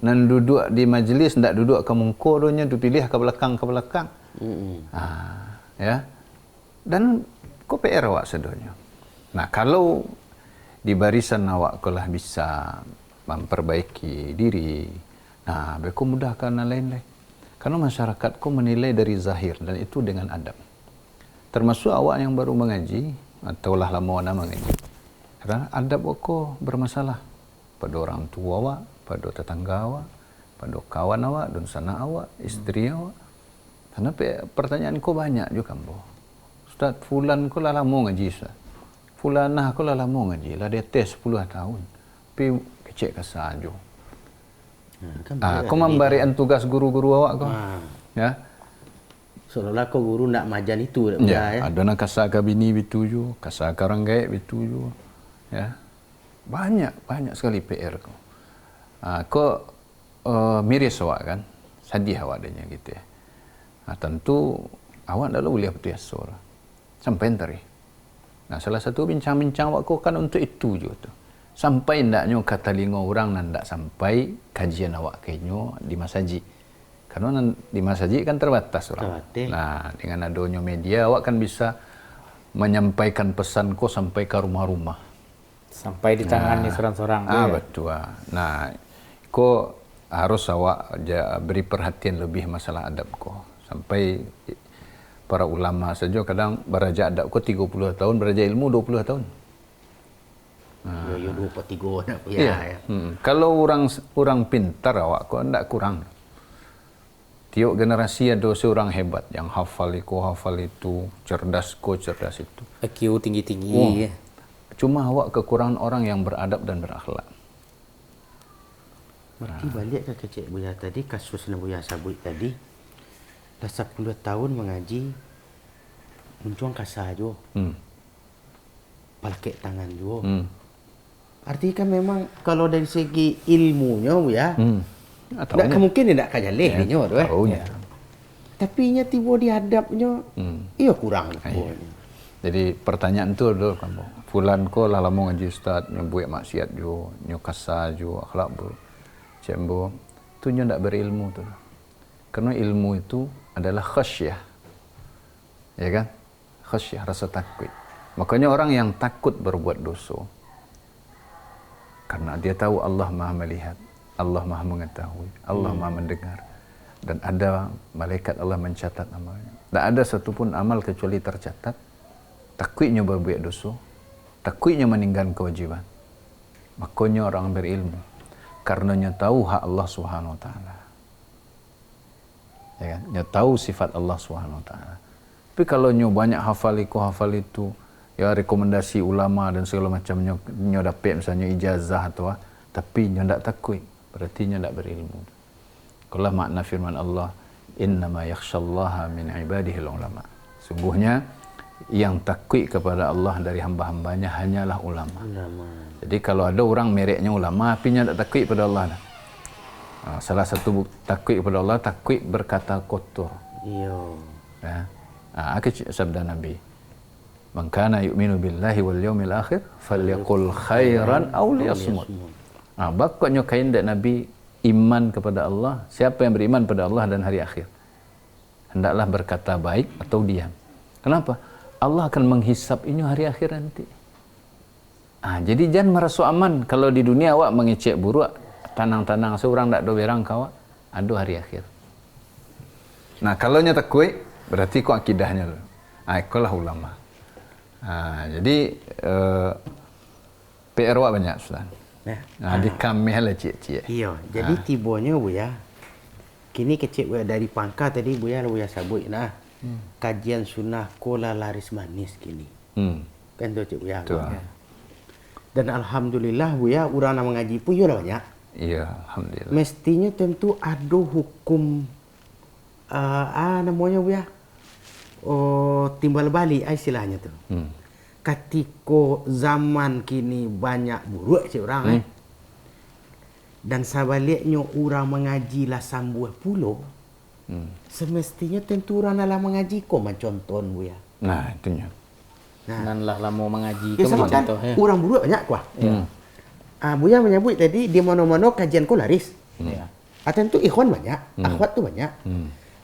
Nan duduk di majlis ndak duduk ke mungko donya tu pilih ke belakang. Ya. Dan ko PR awak sedonya. Nah, kalau di barisan awak ko lah bisa memperbaiki diri. Nah, beku mudahkan lain-lain. Karena masyarakat menilai dari zahir dan itu dengan adab. Termasuk awak yang baru mengaji atau lah lama mengaji. Karena adab kok bermasalah pada orang tua awak, pada tetangga awak, pada kawan awak, dan sana awak, istri awak. Karena pertanyaan kau banyak juga Bo. Ustaz, fulan kau lah lama ngaji Ustaz. Fulanah kau lah lama ngaji, lah dia tes 10 tahun. Tapi kecek kesan jo. Kau memberikan tugas guru-guru awak kau. Ya. Seolah-olah kau guru nak majan itu ya. Ada nak kasar bini bituju, kasar orang gaib bituju. Ya. Banyak sekali PR kau. Kau miris awak kan, sedih awak adanya gitu ya. Tentu awak dah boleh bertiasor sampai entari. Nah, salah satu bincang-bincang awak ko kan untuk itu je tu. Sampai ndaknya kata lingo orang nan ndak sampai kajian awak kenyo di Masaji. Karena di Masaji kan terbatas orang. Terbatas. Nah, dengan adanya media awak kan bisa menyampaikan pesan ko sampai ke rumah-rumah. Sampai di tangan seorang-seorang tu ya. Betul. Nah, ko harus awak beri perhatian lebih masalah adab ko. Sampai para ulama saja kadang beraja adab ko 30 tahun, beraja ilmu 20 tahun. Yo 23 nak ya. Iya. Kalau orang pintar awak ko ndak kurang. Tiap generasi ada seorang hebat yang hafal itu, cerdas itu. IQ tinggi-tinggi. Cuma awak kekurangan orang yang beradab dan berakhlak. Berarti balik ke kecik Buya tadi, kasus yang Buya sebut tadi, dah 10 tahun mengaji, muncul kasar jo, palkek tangan jo. Artinya kan memang kalau dari segi ilmunya Buya, tak mungkin tidak akan jalan dia tu. Tapi nya tiba dihadapnya, ia kurang. Jadi pertanyaan tu dulu kamu. Fulan ko lah lama ngaji ustaz, nyobuat maksiat jo, nyokasa jo, akhlak buruk. Cembo, tu nyo ndak berilmu tu. Karena ilmu itu adalah khasyah. Ya kan? Khasyah, rasa takut. Makanya orang yang takut berbuat dosa. Karena dia tahu Allah Maha melihat, Allah Maha mengetahui, Allah Maha mendengar. Dan ada malaikat Allah mencatat amalnya. Tak ada satupun amal kecuali tercatat. Takutnya berbuat dosa, takutnya meninggalkan kewajiban. Makanya orang berilmu. Karena nya tahu hak Allah Subhanahu wa taala. Ya kan? Nya tahu sifat Allah Subhanahu wa taala. Tapi kalau nya banyak hafal itu, ya rekomendasi ulama dan segala macamnya nya dapat misalnya ijazah atau tapi nya ndak takut, berarti nya ndak berilmu. Kalau makna firman Allah, innama yakhsyallaha min ibadihi ulama. Sungguhnya yang takut kepada Allah dari hamba-hambanya hanyalah ulama. Jadi kalau ada orang mereknya ulama, tapi nya tak takut pada Allah. Salah satu takut kepada Allah, takut berkata kotor. Iya. Ya. Sabda Nabi. Man kana yu'minu billahi wal yawmil akhir falyaqul khairan aw liyasmut. Bakatnya kain dak Nabi iman kepada Allah, siapa yang beriman pada Allah dan hari akhir, hendaklah berkata baik atau diam. Kenapa? Allah akan menghisap ini hari akhir nanti. Jadi jangan merasa aman kalau di dunia awak mengecek buruk, tanang-tanang seorang tak ada berang kau, ada hari akhir. Nah, kalau nya takut, berarti kau akidahnya dulu. Ikulah ulama. Jadi PR awak banyak Ustaz. Di kami lah cik-cik. Iya, jadi tibanya Buya, kini kecik Buya dari pangka tadi Buya sebut kajian sunnah kola laris manis kini. Kan tu cik Buya. Dan alhamdulillah Buya orang nak mengaji pun yo banyak. Iya, alhamdulillah. Mestinya tentu ada hukum namanya Buya. Timbal balik istilahnya tu. Ketika zaman kini banyak buruk cik orang dan sebaliknya orang mengaji lah sambuh pulau, semestinya tentu orang dalam mengaji kok mencontoh Buya. Nah, itunya. Nan lah lama mengaji Ya sama kan orang buruk banyak kuah. Buya menyebut tadi di mana-mana kajian ko laris. Tentu ikhwan banyak, akhwat tu banyak.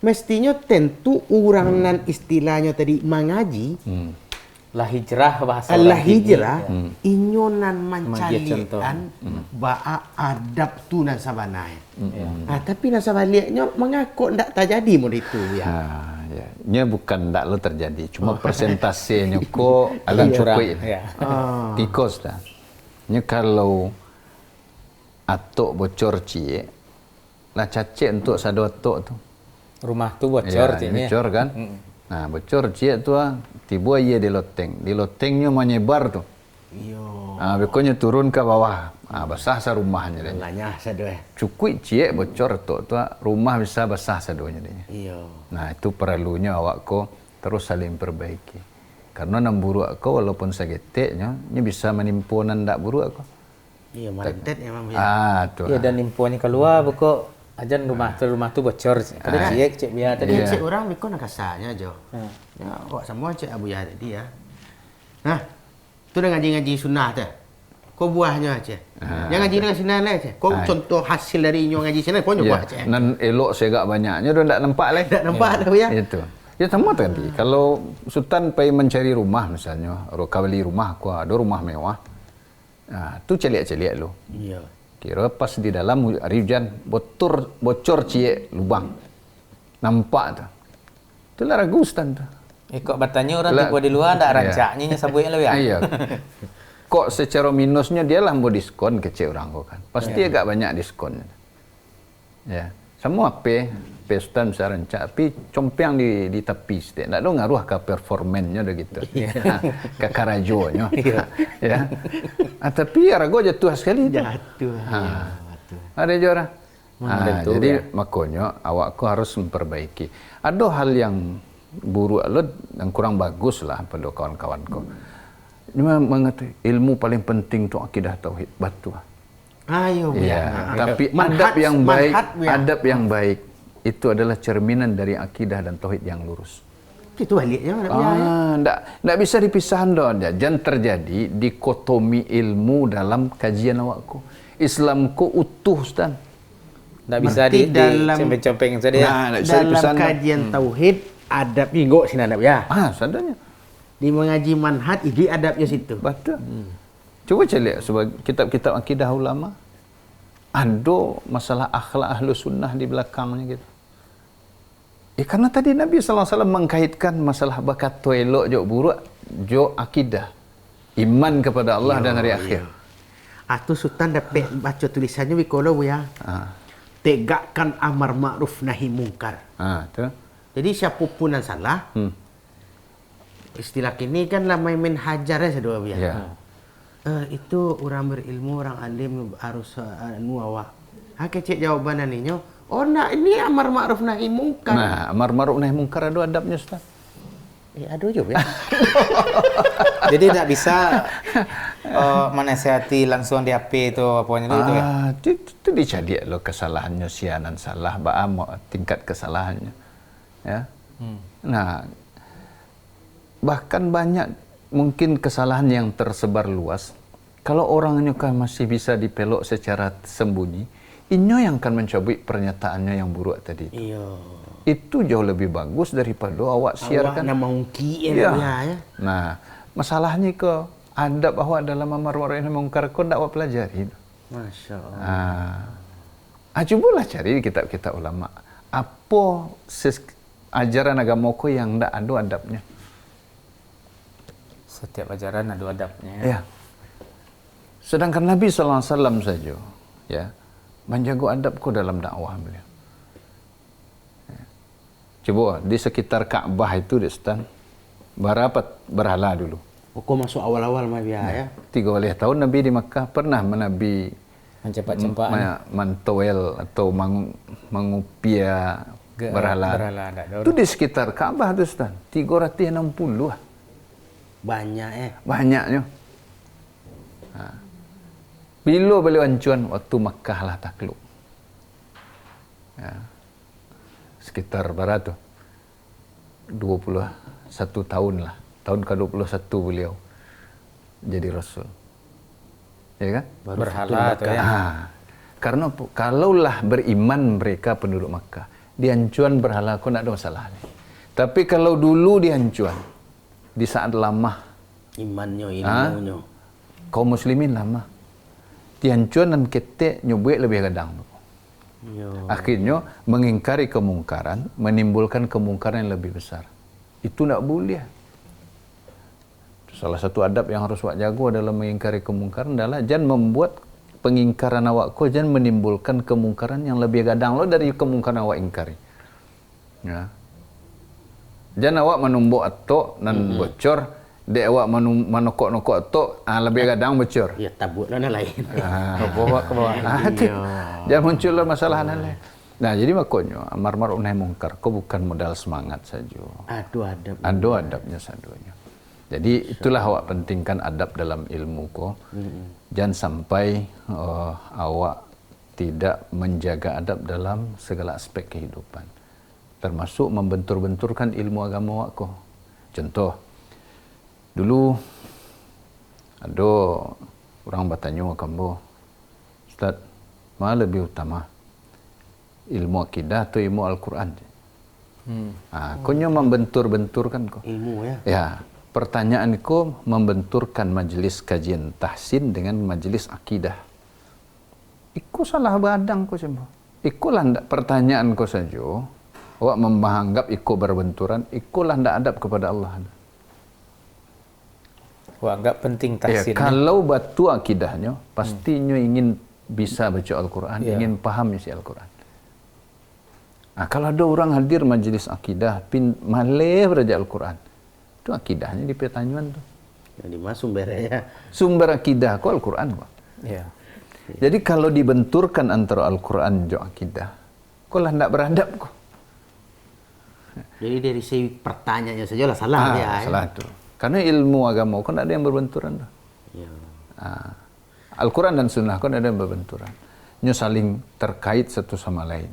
Mestinya tentu orang nan istilahnya tadi mengaji lah hijrah bahasa Allah hijrah inyonan Menjadi mancalian ba'a adab tu nan sabanai. Tapi nan sabaliknya mengaku ndak terjadi mod itu ya. Nya bukan ndak lo terjadi, cuma persentasenya ko alang cukup ini. Tikos dah. Nya kalau atok bocor cie lah cacek untuk sado atok tu. Rumah tu bocor bocor kan. Nah, bocor cie tu tiba ia di lotengnya menyebar tu. Iyo. Bekonya turun ke bawah. Basah sa rumahnya dia. Lanya sadoe. Cukui cie bocor tu rumah bisa basah sadonya dia. Iyo. Nah, itu perlunya awak ko terus saling perbaiki. Karena nam buruk ko walaupun sageteknya nya bisa menimpunan ndak buruk ko. Iya, marentet memang ya. Tu. Ya dan impuannya keluar pokok ajan rumah tu bocor. Kada cik biar tadi. Cik orang mikon nak kasarnya jo. Ya, awak semua cik Abu ya tadi ya. Nah, Tu dah ngaji-ngaji sunnah tu. Kau buahnya aja. Jangan ngaji dengan sunnah lah aja. Kau contoh hasil dari nyo ngaji sunnah kau buah aja. Nan elok segak banyaknya dah tak nampak lagi. Tak nampak dah ya. Itu. Ya sama tadi. Kalau Sultan pergi mencari rumah misalnya, roka beli rumah aku ada rumah mewah. Tu celiak-celiak lu. Iya. Kira pas di dalam hari hujan bocor cie lubang. Nampak tu. Itulah ragu Ustaz tu. Kok bertanya orang tiba di luar tak rancaknya sabuk lu ya. Iya. Kok secara minusnya dia lah mau diskon kecil orang kok kan. Pasti agak banyak diskonnya. Ya. Semua Ustaz bisa rancak, tapi compang di tepi setiap. Tak ada ngaruh ke performennya dah gitu. Ke karajonya. Ya. Tapi ragu jatuh sekali. Jatuh. Ada jora. Jadi makanya awakku harus memperbaiki. Ada hal yang buruk lo yang kurang bagus lah pada kawan-kawanku. Cuma mengerti ilmu paling penting tu akidah tauhid batu. Ayo. Ya. Tapi adab yang baik itu adalah cerminan dari akidah dan tauhid yang lurus. Itu baliknya. Ndak bisa dipisah dong. Jangan terjadi dikotomi ilmu dalam kajian awakku. Islamku utuh Ustaz. Ndak bisa di compeng-compeng saja. Dalam kajian tauhid adab minggu sini adab ya. Sadarnya. Di mengaji manhaj itu adabnya situ. Betul. Coba cek sebagai kitab-kitab akidah ulama. Ada masalah akhlak ahlu sunnah di belakangnya gitu. Karena tadi Nabi SAW mengkaitkan masalah bakat elok jok buruk jok akidah. Iman kepada Allah dan hari akhir. Atau Sultan dapat baca tulisannya wikolo ya. Tegakkan amar ma'ruf nahi mungkar. Jadi siapapun yang salah, istilah kini kan lamai hajar ya sedua ya. Itu orang berilmu, orang alim harus awak. Kecik jawaban aninya. Oh nak ini amar ma'ruf nahi mungkar. Nah, amar ma'ruf nahi mungkar ada adabnya Ustaz. Aduh juga ya. Jadi tak bisa menasihati langsung di HP itu apanya itu ya. Itu dicari lo kesalahannya sianan salah, tingkat kesalahannya. Ya. Nah, bahkan banyak mungkin kesalahan yang tersebar luas. Kalau orangnya kan masih bisa dipelok secara sembunyi, inyo yang akan mencabut pernyataannya yang buruk tadi. Iya. Itu jauh lebih bagus daripada awak siarkan. Awak nama ungki ya. Nah, masalahnya ke adab awak dalam amar ma'ruf nahi mungkar kau ndak awak pelajari. Masya Allah. Cubalah cari kitab-kitab ulama. Apa ajaran agama kau yang ndak ada adabnya? Setiap ajaran ada adabnya. Ya. Sedangkan Nabi SAW saja, ya, menjaga adab kau dalam dakwah beliau. Ya. Coba di sekitar Ka'bah itu, Ustaz, berapa berhala dulu? Kau masuk awal-awal mah ya. 3 tahun Nabi di Makkah pernah menabi mencempak-cempaan mantowel atau mengupia berhala. Itu di sekitar Ka'bah tu Ustaz, 360 lah. Banyaknya. Bila beliau ancuan waktu Makkah lah takluk. Ya. Sekitar berapa tu? 21 tahun lah. Tahun ke-21 beliau jadi Rasul. Ya kan? Berhala tu ya. Karena kalaulah beriman mereka penduduk Makkah, diancuan berhala kau tak ada masalah. Tapi kalau dulu diancuan, di saat lama imannya, ilmunya, kaum muslimin lama, diancuan dan ketek nyubuik lebih kadang. Akhirnya mengingkari kemungkaran, menimbulkan kemungkaran yang lebih besar. Itu tak boleh. Salah satu adab yang harus awak jaga dalam mengingkari kemungkaran adalah jangan membuat pengingkaran awak kau jangan menimbulkan kemungkaran yang lebih gadang lo dari kemungkaran awak ingkari. Ya. Jangan awak menumbuk atok dan bocor, dek awak menokok-nokok atok lebih gadang bocor. Ya tabutlah lain. Bawa ke bawah. Jangan muncullah masalah lain. Nah, jadi makanya amar ma'ruf nahi mungkar kau bukan modal semangat saja. Ada adabnya saduanya. Jadi itulah awak pentingkan adab dalam ilmu ko. Jangan sampai awak tidak menjaga adab dalam segala aspek kehidupan. Termasuk membentur-benturkan ilmu agama awak ko. Contoh, dulu Ado orang bertanya kambo, Ustaz, mana lebih utama? Ilmu akidah atau ilmu Al-Quran? Konyo membentur-benturkan kok. Ilmu ya. Ya, pertanyaan ko membenturkan majelis kajian tahsin dengan majelis akidah. Iku salah badang ko semua. Iku lah ndak pertanyaan ko saja. Awak menganggap iku berbenturan, iku lah ndak adab kepada Allah. Wah, enggak penting Ya, tahsin. kalau batu akidahnya, pastinya ingin bisa baca Al-Quran, ingin paham isi Al-Quran. Nah, kalau ada orang hadir majelis akidah, malih belajar Al-Quran, itu akidahnya di pertanyaan tuh. Yang di mas sumbernya. Sumber akidah kok Al-Quran kok. Ya. Jadi kalau dibenturkan antara Al-Quran dan akidah, kok lah tidak beradab kok. Jadi dari segi pertanyaannya saja lah salah dia. Salah tuh. Karena ilmu agama kan ada yang berbenturan tuh. Ya. Al-Quran dan Sunnah kan ada yang berbenturan. Nya saling terkait satu sama lain.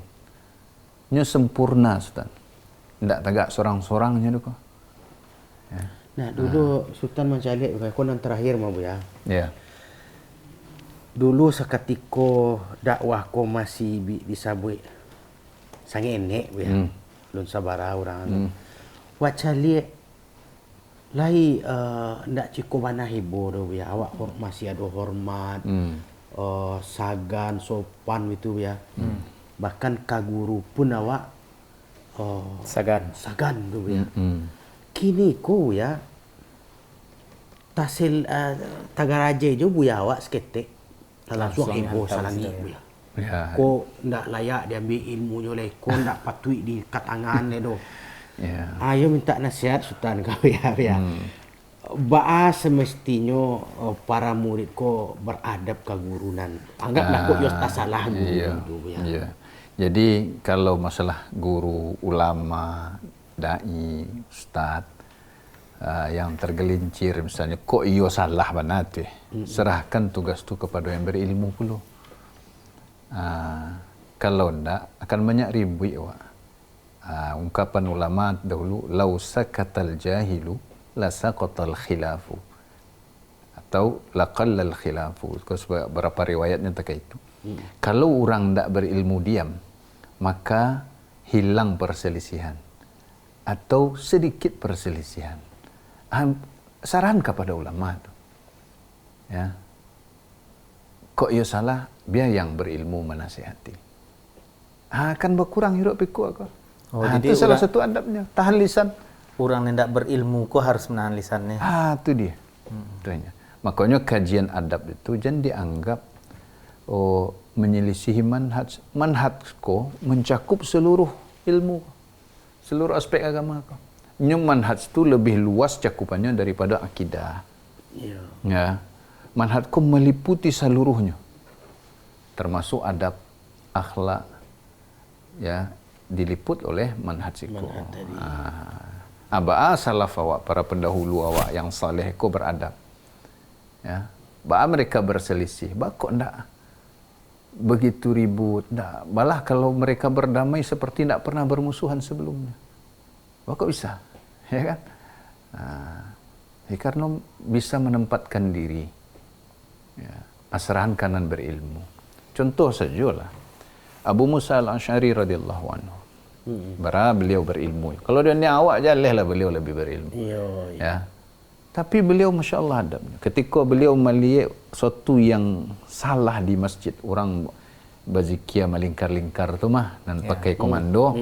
Nya sempurna, Sultan. Tidak tegak sorang-sorangnya tuh kok. Ya. Nah dulu Sultan mencari konon terakhir mau ya. Ya. Dulu sekatiko dakwah ko masih bisa buat sange enek ya. Lun sabara orang. Waca lihat lai ndak cukup mana hibur ya. Awak masih ada hormat, sagan, sopan gitu ya. Bahkan kaguru pun awak sagan tuh ya. Kini ko ya tasil tagaraja jo buya awak seketek langsung heboh salangi buya. Ya. Ko ndak layak diambil ilmunya oleh ko ndak patui di katangan do. Ya. Ayo minta nasihat Sultan kau ya. Baa semestinya para murid ko beradab kegurunan. Anggaplah kok yo tak salah guru ya. Iya. Jadi kalau masalah guru, ulama, dai, ustaz yang tergelincir misalnya kok iyo salah banat serahkan tugas itu kepada yang berilmu pula. Kalau ndak akan banyak ribut awak. Ungkapan ulama dahulu lau sakatal jahilu la saqatal khilafu atau laqallal khilafu. Beberapa riwayatnya terkait itu. Kalau orang tidak berilmu diam, maka hilang perselisihan atau sedikit perselisihan. Saran kepada ulama itu. Ya. Kok ia salah, biar yang berilmu menasihati. Akan berkurang hidup pikuk kok. Jadi itu salah satu adabnya, tahan lisan. Orang yang tidak berilmu kok harus menahan lisannya. Itu dia. Itunya. Makanya kajian adab itu jangan dianggap menyelisihi manhaj. Manhaj ko mencakup seluruh ilmu, seluruh aspek agama ko. Manhaj itu lebih luas cakupannya daripada akidah. Ya. Manhaj ko meliputi seluruhnya. Termasuk adab, akhlak, ya, diliput oleh manhaj ko. Ba'a salaf awak, para pendahulu awak yang saleh ko beradab. Ya. Ba'a mereka berselisih, ba'a kok ndak begitu ribut, ndak. Balah kalau mereka berdamai seperti ndak pernah bermusuhan sebelumnya. Ba'a kok bisa? Ya kan? Karena bisa menempatkan diri. Ya. Asrahan kanan berilmu. Contoh sajalah. Abu Musa al-Asy'ari radhiyallahu anhu. Beliau berilmu. Kalau dia ni awak jalehlah beliau lebih berilmu. Ya. Tapi beliau Masya Allah adabnya. Ketika beliau melihat sesuatu yang salah di masjid, orang bazikir melingkar-lingkar tu mah dan pakai komando.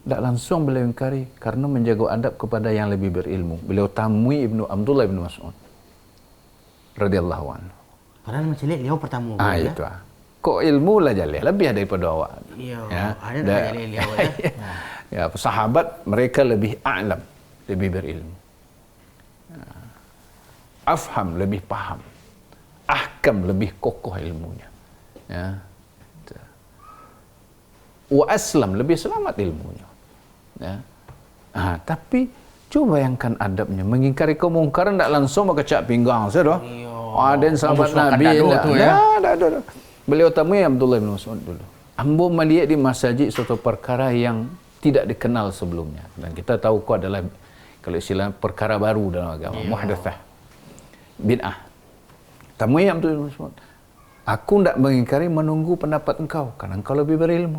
Tak langsung beliau ingkari karena menjaga adab kepada yang lebih berilmu. Beliau tamui Abdullah ibnu Mas'ud radhiyallahu anhu. Padahal macam beliau pertama. Itu. Kok ilmu lah jaleh lebih daripada awak. Ada jaleh beliau ya. Sahabat mereka lebih a'lam, lebih berilmu. Afham lebih paham. Ahkam lebih kokoh ilmunya. Ya. Wa aslam lebih selamat ilmunya. Ya. Tapi coba bayangkan adabnya, mengingkari kemungkaran tidak langsung mengecak pinggang saja. Ada yang sahabat Nabi ada. Beliau temui Abdullah bin Mas'ud dulu. Ambo melihat di masjid suatu perkara yang tidak dikenal sebelumnya, dan kita tahu kok adalah kalau istilah perkara baru dalam agama, muhdatsah. bid'ah. Tamui Abdul Mas'ud. Aku tidak mengingkari menunggu pendapat engkau karena engkau lebih berilmu.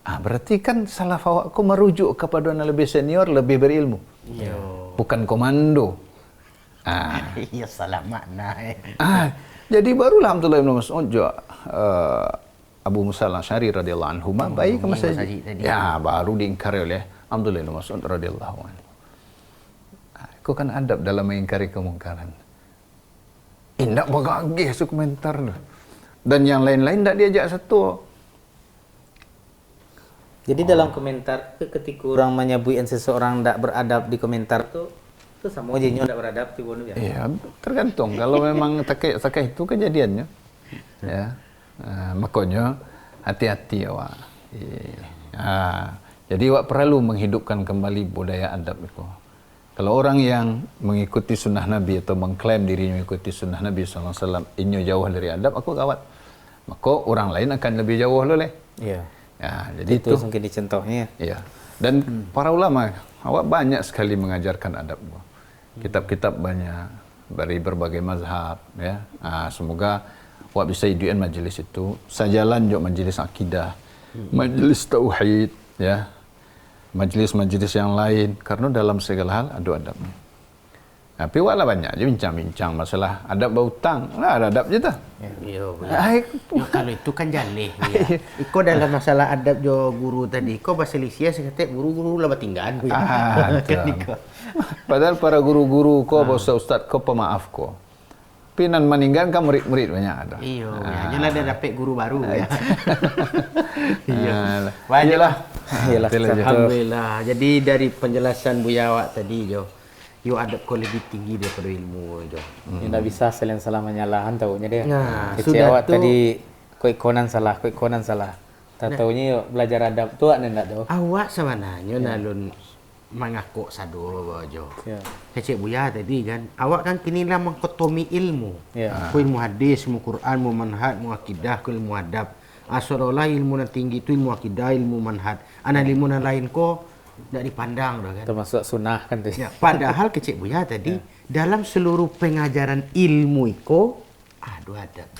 Berarti kan salaf awakku merujuk kepada yang lebih senior, lebih berilmu. Bukan komando. Iya, salah makna. Jadi barulah Abdullah bin Mas'ud juga Abu Musa al-Asy'ari radhiyallahu anhu baik ke masjid. Ya, baru diingkari oleh Abdullah bin Mas'ud radhiyallahu anhu. Itu kan adab dalam mengingkari kemungkaran. Indak bagagih komentar tu. Dan yang lain-lain tak diajak satu. Jadi dalam komentar ketika orang menyebut seseorang tidak beradab di komentar tu sama aja tidak beradab tu ya. Ya, tergantung. Kalau memang takai itu kejadiannya. Ya. Makanya hati-hati awak. Jadi awak perlu menghidupkan kembali budaya adab itu. Kalau orang yang mengikuti sunnah Nabi atau mengklaim dirinya mengikuti sunnah Nabi SAW, inyo jauh dari adab, aku kawat. Maka orang lain akan lebih jauh oleh. Iya. Ya, jadi itu mungkin dicontohnya. Iya. Dan para ulama, awak banyak sekali mengajarkan adab. Kitab-kitab banyak dari berbagai mazhab. Ya. Semoga awak bisa iduin majelis itu. Sajalan juga majelis akidah, majelis tauhid, ya. Majelis-majelis yang lain, karena dalam segala hal ada adabnya. Tapi wala banyak je bincang-bincang masalah adab berhutang. Ada adab je tu. Yo, kalau itu kan jaleh. Ya. Iko dalam masalah adab jo guru tadi, iko bahasa Malaysia saya kata guru-guru lah batinggan. Padahal para guru-guru ko, ustaz ko pemaaf ko. Pinan meninggal kan murid-murid banyak ada. Iya, hanya ada dapat guru baru ya. Iya. Banyaklah. Iyalah. Alhamdulillah. Jadi dari penjelasan Buya awak tadi jo, yo adab kau lebih tinggi daripada ilmu jo. Tidak bisa selain salah menyalahan tahunya dia. Nah, Kecil sudah awak tu- tadi konan salah. Tak tahunya yuk belajar adab tu anda tak tahu. Awak sebenarnya nalun mengaku sado jo. Ya. Kecik Buya tadi kan, awak kan kini lah mengkotomi ilmu. Ya. Ku ilmu hadis, ilmu Quran, ilmu manhaj, ilmu akidah, ku ilmu adab. Seolah-olah ilmu yang tinggi itu ilmu akidah, ilmu manhaj. Anak ilmu yang lain ko tidak dipandang dah kan. Termasuk sunnah kan tu. Ya, padahal Kecik Buya tadi dalam seluruh pengajaran ilmu iko ada adab.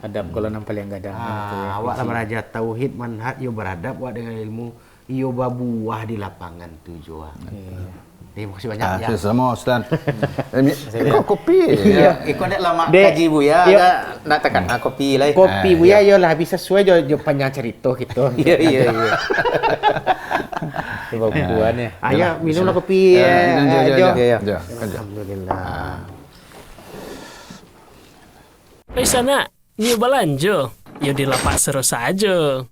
Adab kalau nampak yang gadang. Awak lah belajar tauhid, manhaj, yo beradab awak dengan ilmu, yo berbuah di lapangan tu jua. Terima kasih banyak ya. Sama Ustaz. Kau kopi. Iya, iko nak lama Dek, kaji Buya, iya. nak tekan kopi lah. Kopi Buya yo lah habis sesuai jo panjang cerita gitu. Iya. Coba bukuannya. Ayo minumlah kopi. Jo. Jo. Alhamdulillah. Sana, ni belanja. Yo di lapak seru saja.